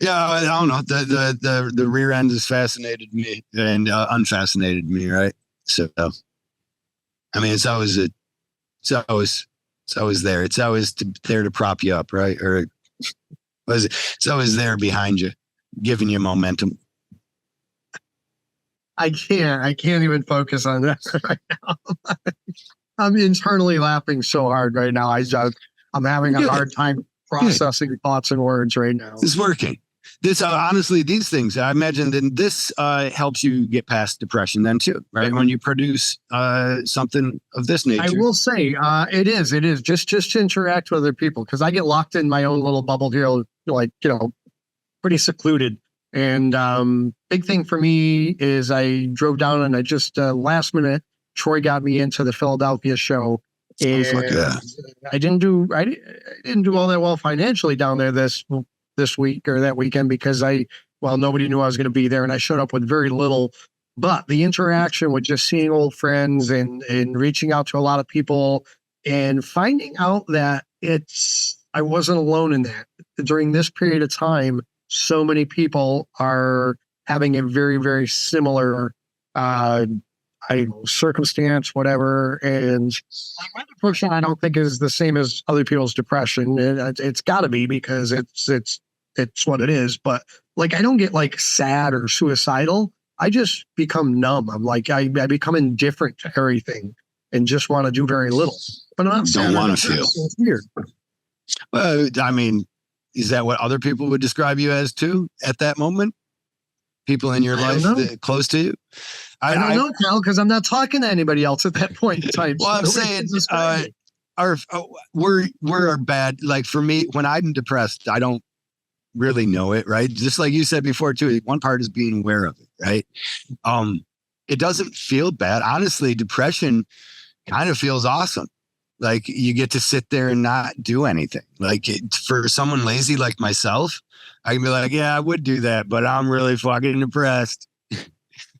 Yeah, I don't know. The rear end has fascinated me and unfascinated me, right? So, I mean, it's always there. It's always there to prop you up, right? Or it's always there behind you, giving you momentum. I can't even focus on that right now. I'm internally laughing so hard right now. I'm having a hard time processing thoughts and words right now. It's working. This honestly, these things, I imagine then this helps you get past depression then too, right? When you produce something of this nature. I will say it is just to interact with other people, because I get locked in my own little bubble here, pretty secluded. And big thing for me is I drove down and I just last minute, Troy got me into the Philadelphia show. And I didn't do all that well financially down there this week or that weekend, because nobody knew I was going to be there, and I showed up with very little. But the interaction with just seeing old friends and reaching out to a lot of people and finding out that I wasn't alone in that. During this period of time, so many people are having a very, very similar circumstance, whatever. And my depression, I don't think is the same as other people's depression. It's got to be, because it's what it is. But I don't get sad or suicidal. I just become numb. I'm I become indifferent to everything and just want to do very little. But I'm not don't want to feel. It's weird. Well, I mean, is that what other people would describe you as too at that moment? People in your life close to you? I don't know, Kyle, because I'm not talking to anybody else at that point in time. Well, I'm saying we're bad. Like for me, when I'm depressed, I don't really know it, right? Just like you said before too, one part is being aware of it, right? It doesn't feel bad. Honestly, depression kind of feels awesome. Like you get to sit there and not do anything. For someone lazy like myself, I can be like, yeah, I would do that, but I'm really fucking depressed.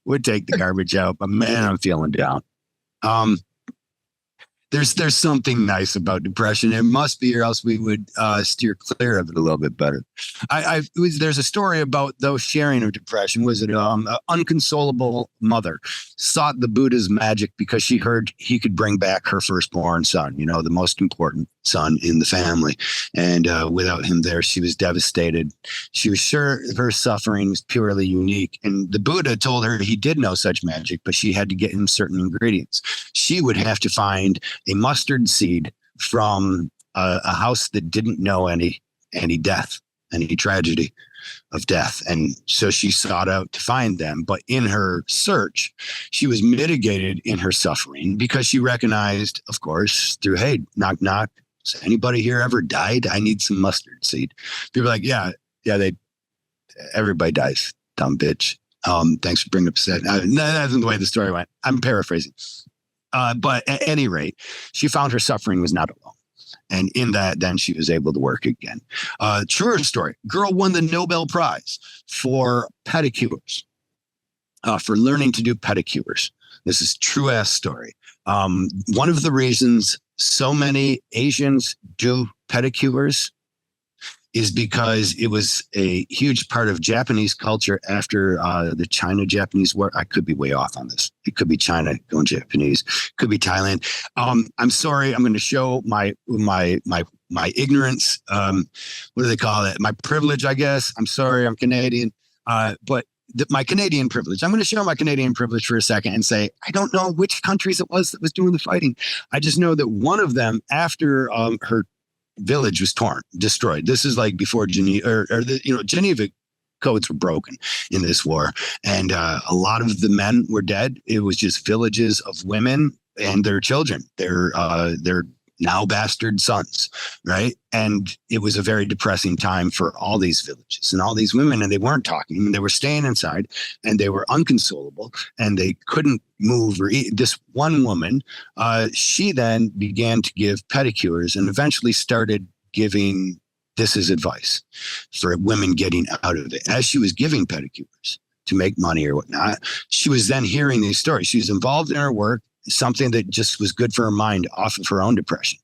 Would take the garbage out, but man, I'm feeling down. there's something nice about depression. It must be, or else we would steer clear of it a little bit better. There's a story about those sharing of depression. Was it an unconsolable mother sought the Buddha's magic because she heard he could bring back her firstborn son, the most important son in the family. And without him there, she was devastated. She was sure her suffering was purely unique. And the Buddha told her he did know such magic, but she had to get him certain ingredients. She would have to find a mustard seed from a house that didn't know any death, any tragedy of death. And so she sought out to find them. But in her search, she was mitigated in her suffering because she recognized, of course, through, hey, knock, knock. Has anybody here ever died? I need some mustard seed. People are like, yeah, everybody dies, dumb bitch. Thanks for bringing up that. That isn't the way the story went. I'm paraphrasing. But at any rate, she found her suffering was not alone. And in that, then she was able to work again. Truer story. Girl won the Nobel Prize for pedicures, for learning to do pedicures. This is true ass story. One of the reasons so many Asians do pedicures is because it was a huge part of Japanese culture after the China-Japanese war. I could be way off on this. It could be China going Japanese. Could be Thailand. I'm sorry. I'm going to show my ignorance. What do they call it? My privilege, I guess. I'm sorry. I'm Canadian. But my Canadian privilege. I'm going to show my Canadian privilege for a second and say, I don't know which countries it was that was doing the fighting. I just know that one of them, after her village was destroyed. This is like before Geneva, Geneva codes were broken in this war. And a lot of the men were dead. It was just villages of women and their children, their now bastard sons, right? And it was a very depressing time for all these villages and all these women, and they weren't talking, and they were staying inside, and they were unconsolable, and they couldn't move or eat. This one woman, she then began to give pedicures and eventually started giving this as advice for women getting out of it. As she was giving pedicures to make money or whatnot, she was then hearing these stories. She was involved in her work, something that just was good for her mind off of her own depression.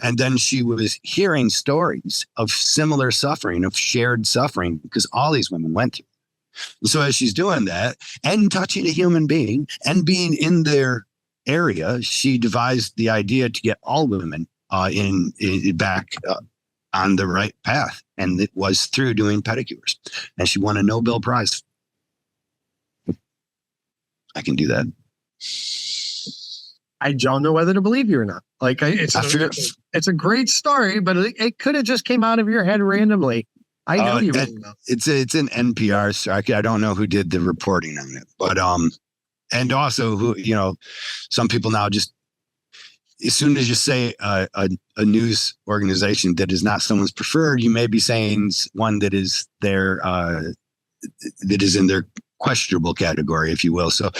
And then she was hearing stories of similar suffering, of shared suffering, because all these women went through. And so as she's doing that and touching a human being and being in their area, she devised the idea to get all women back on the right path. And it was through doing pedicures. And she won a Nobel Prize. I can do that. I don't know whether to believe you or not. Like, it's a great story, but it could have just came out of your head randomly. I know you really know. It's an NPR, so I don't know who did the reporting on it, but and also who, some people now just, as soon as you say a news organization that is not someone's preferred, you may be saying one that is that is in their questionable category, if you will. So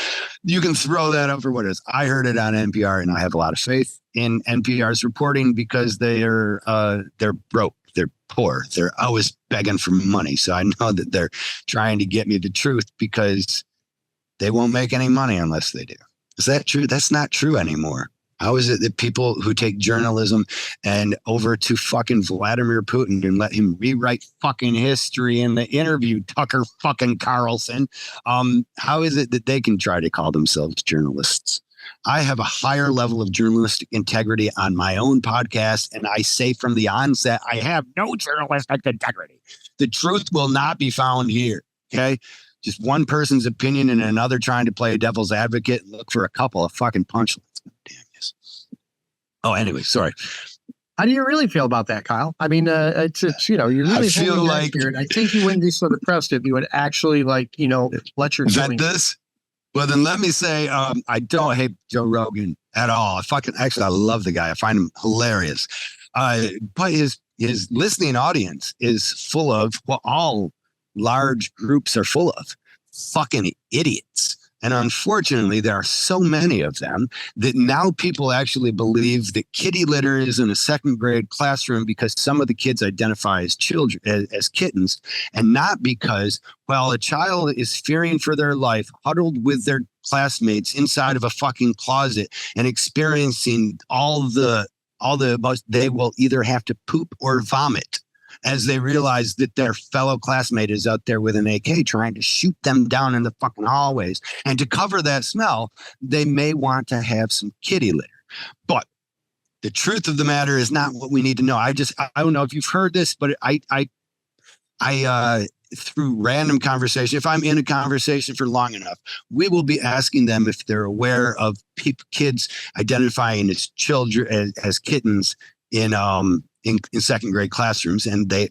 you can throw that up for what it is. I heard it on NPR, and I have a lot of faith in NPR's reporting because they're broke, they're poor, they're always begging for money. So I know that they're trying to get me the truth because they won't make any money unless they do. Is that true? That's not true anymore. How is it that people who take journalism and over to fucking Vladimir Putin and let him rewrite fucking history in the interview, Tucker fucking Carlson, how is it that they can try to call themselves journalists? I have a higher level of journalistic integrity on my own podcast, and I say from the onset, I have no journalistic integrity. The truth will not be found here, okay? Just one person's opinion and another trying to play devil's advocate and look for a couple of fucking punchlines. Damn. Oh, anyway, sorry. How do you really feel about that, Kyle? I mean, it's you really I feel like I think you wouldn't be so depressed if you would actually let your vet this. Well, then let me say, I don't hate Joe Rogan at all. I love the guy. I find him hilarious. But his listening audience is full of what all large groups are full of, fucking idiots. And unfortunately, there are so many of them that now people actually believe that kitty litter is in a second grade classroom because some of the kids identify as children, as kittens, and not because, well, a child is fearing for their life, huddled with their classmates inside of a fucking closet and experiencing all the they will either have to poop or vomit as they realize that their fellow classmate is out there with an AK trying to shoot them down in the fucking hallways. And to cover that smell, they may want to have some kitty litter. But the truth of the matter is not what we need to know. I don't know if you've heard this, but I through random conversation, if I'm in a conversation for long enough, we will be asking them if they're aware of kids identifying as children, as kittens in second grade classrooms, and they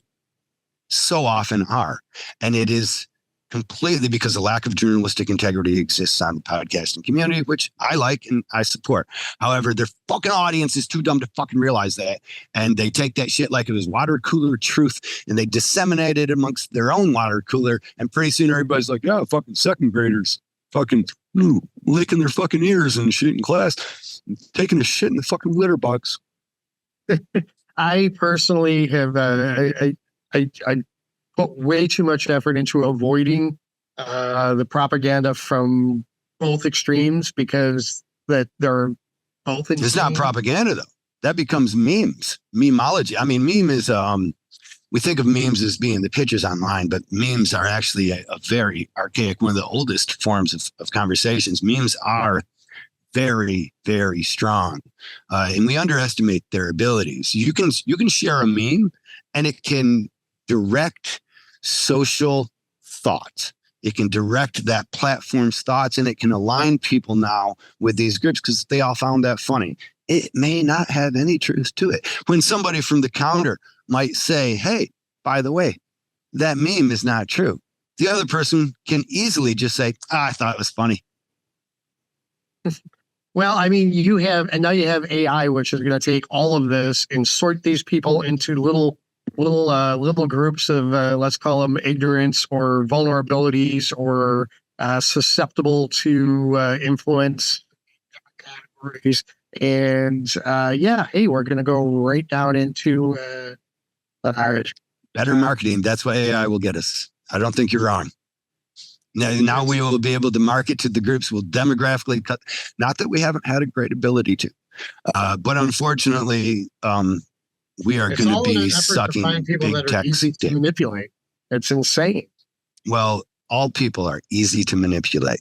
so often are. And it is completely because a lack of journalistic integrity exists on the podcasting community, which I like and I support. However, their fucking audience is too dumb to fucking realize that. And they take that shit like it was water cooler truth and they disseminate it amongst their own water cooler. And pretty soon everybody's like, yeah, fucking second graders fucking licking their fucking ears and shit in class, taking a shit in the fucking litter box. I personally have, I put way too much effort into avoiding the propaganda from both extremes because that they're both insane. It's not propaganda though. That becomes memes, memeology. I mean, meme is, we think of memes as being the pictures online, but memes are actually a very archaic, one of the oldest forms of conversations. Memes are very, very strong. And we underestimate their abilities. You can share a meme and it can direct social thought. It can direct that platform's thoughts and it can align people now with these groups because they all found that funny. It may not have any truth to it. When somebody from the counter might say, hey, by the way, that meme is not true. The other person can easily just say, I thought it was funny. Well, I mean, you have AI, which is going to take all of this and sort these people into little groups of, let's call them ignorance or vulnerabilities or susceptible to influence categories. And hey, we're going to go right down into better marketing. That's what AI will get us. I don't think you're wrong. Now we will be able to market to the groups. We'll demographically cut. Not that we haven't had a great ability to, but unfortunately, we are going to be sucking big tech. Easy to manipulate. It's insane. Well, all people are easy to manipulate.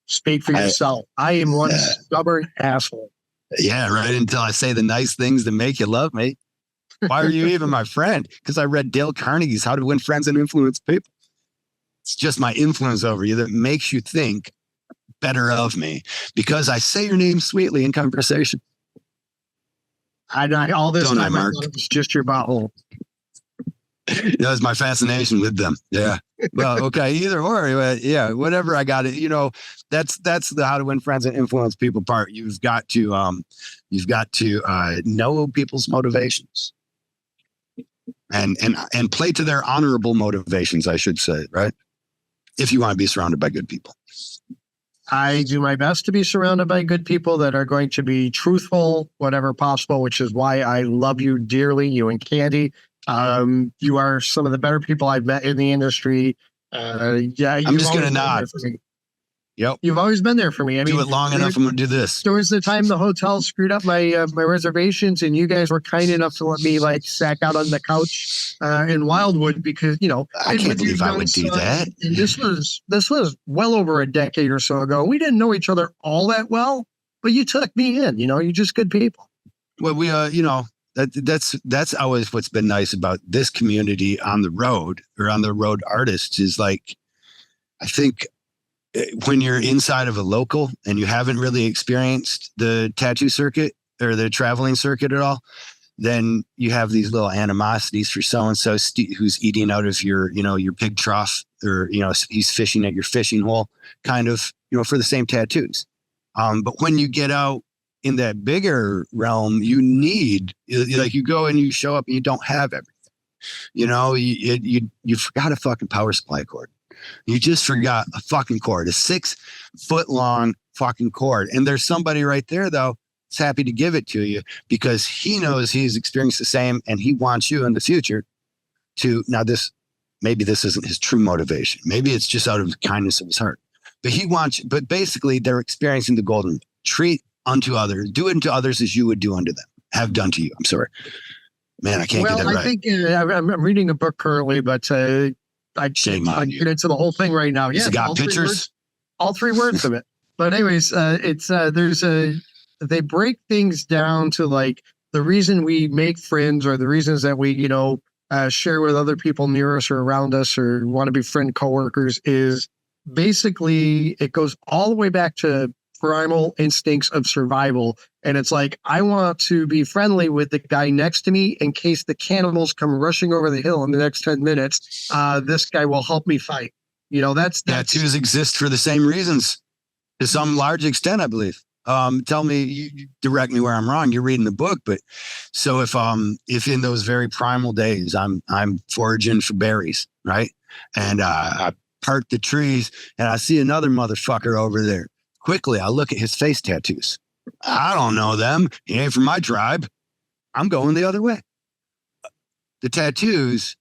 Speak for yourself. I am one stubborn asshole. Yeah, right. Until I say the nice things that make you love me. Why are you even my friend? Because I read Dale Carnegie's How to Win Friends and Influence People. It's just my influence over you that makes you think better of me because I say your name sweetly in conversation. All this Don't time I, I Mark? thought it was just your butthole. That was my fascination with them. Yeah. Well, okay. Either or. Yeah. Whatever. I got it. You know, that's the How to Win Friends and Influence People part. You've got to know people's motivations and play to their honorable motivations, I should say, right? If you want to be surrounded by good people. I do my best to be surrounded by good people that are going to be truthful, whatever possible, which is why I love you dearly, you and Candy. You are some of the better people I've met in the industry. I'm just going to nod. Yep. You've always been there for me. I mean, do it long enough, I'm going to do this. There was the time the hotel screwed up my reservations, and you guys were kind enough to let me sack out on the couch in Wildwood because I can't believe I would do that. And this was well over a decade or so ago. We didn't know each other all that well, but you took me in. You're just good people. Well, we that's always what's been nice about this community on the road or on the road artists is I think. When you're inside of a local and you haven't really experienced the tattoo circuit or the traveling circuit at all, then you have these little animosities for so-and-so who's eating out of your pig trough or, he's fishing at your fishing hole kind of, for the same tattoos. But when you get out in that bigger realm, you need, you go and you show up and you don't have everything, you forgot a fucking power supply cord. You just forgot a fucking cord, a 6-foot long fucking cord. And there's somebody right there, though, that's happy to give it to you because he knows he's experienced the same and he wants you in the future to. Now, maybe this isn't his true motivation. Maybe it's just out of the kindness of his heart. But basically, they're experiencing the golden treat unto others, do unto others as you would do unto them, have done to you. I'm sorry. Man, I can't get that right. I think I'm reading a book currently, but I can't get into the whole thing right now. Yeah, got pictures? All 3 words of it. But anyways, they break things down to like the reason we make friends or the reasons that we, share with other people near us or around us or want to be friend coworkers is basically it goes all the way back to primal instincts of survival. And it's like, I want to be friendly with the guy next to me in case the cannibals come rushing over the hill in the next 10 minutes. This guy will help me fight. Tattoos exist for the same reasons to some large extent, I believe. Tell me, you direct me where I'm wrong. You're reading the book, but so if in those very primal days, I'm foraging for berries, right? And I part the trees and I see another motherfucker over there. Quickly, I look at his face tattoos. I don't know them. He ain't from my tribe. I'm going the other way. The tattoos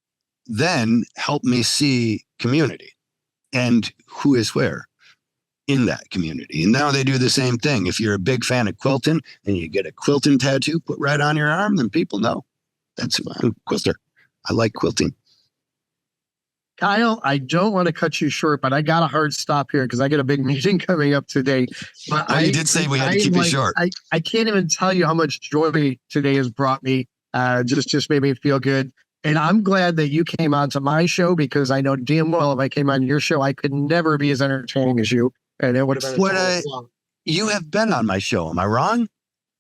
then help me see community and who is where in that community. And now they do the same thing. If you're a big fan of quilting and you get a quilting tattoo put right on your arm, then people know that's who I'm a quilter. I like quilting. Kyle, I don't want to cut you short, but I got a hard stop here because I got a big meeting coming up today. But you did say we had to keep it short. I can't even tell you how much joy today has brought me. Just made me feel good. And I'm glad that you came onto my show because I know damn well if I came on your show, I could never be as entertaining as you. And it would have been you have been on my show. Am I wrong?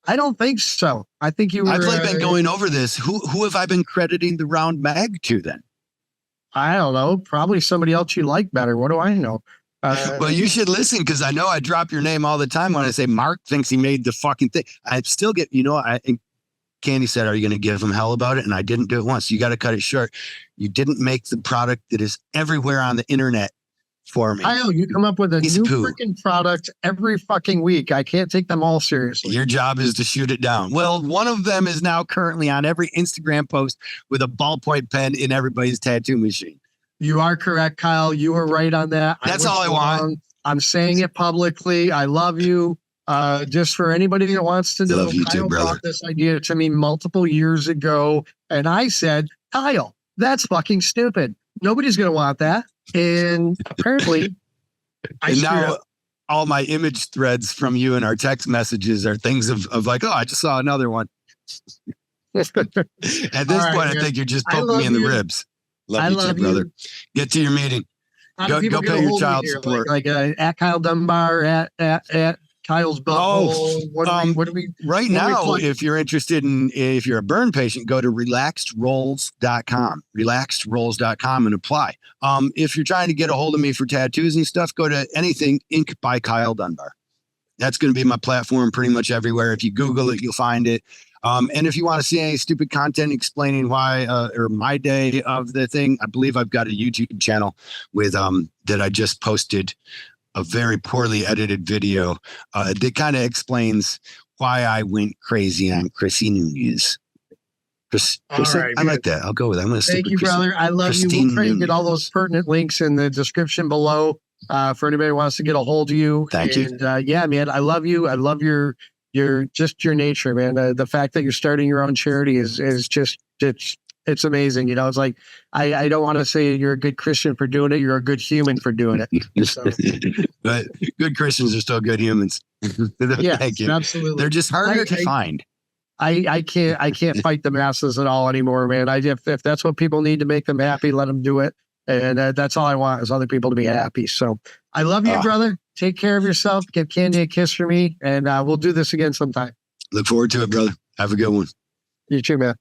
I don't think so. I think you were. I've been going over this. Who have I been crediting the round mag to then? I don't know. Probably somebody else you like better. What do I know? Well, you should listen because I know I drop your name all the time when I say Mark thinks he made the fucking thing. I still get, Candy said, are you going to give him hell about it? And I didn't do it once. You got to cut it short. You didn't make the product that is everywhere on the internet for me. Kyle, you come up with a new freaking product every fucking week. I can't take them all seriously. Your job is to shoot it down. Well, one of them is now currently on every Instagram post with a ballpoint pen in everybody's tattoo machine. You are correct, Kyle. You were right on that. That's all I want. I'm saying it publicly. I love you. Just for anybody that wants to know, love you too, brother. Brought this idea to me multiple years ago, and I said, Kyle, that's fucking stupid. Nobody's going to want that. And apparently, now all my image threads from you and our text messages are things of like, oh, I just saw another one. At this point, I think you're just poking me in the ribs. Love you too, brother. Get to your meeting. Go pay your child support. Like at Kyle Dunbar, at Kyle's butthole. What do we right now? If you're interested if you're a burn patient, go to relaxedrolls.com and apply. If you're trying to get a hold of me for tattoos and stuff, go to anything Ink by Kyle Dunbar. That's going to be my platform pretty much everywhere. If you Google it, you'll find it. And if you want to see any stupid content explaining why or my day of the thing, I believe I've got a YouTube channel with that I just posted a very poorly edited video that kind of explains why I went crazy on Chrissy Nunez. Right, I like that. I'll go with that. I'm going to Thank you, brother. I love you. We'll try to get all those pertinent links in the description below for anybody who wants to get a hold of you. Thank you. Yeah, man, I love you. I love your nature, man. The fact that you're starting your own charity is just it's amazing. It's like I don't want to say you're a good Christian for doing it. You're a good human for doing it. So. But good Christians are still good humans. Yeah, thank you. Absolutely. They're just harder to find. I can't fight the masses at all anymore, man. If that's what people need to make them happy, let them do it. And that's all I want is other people to be happy. So I love you, brother. Take care of yourself. Give Candy a kiss for me. And we'll do this again sometime. Look forward to it, brother. Have a good one. You too, man.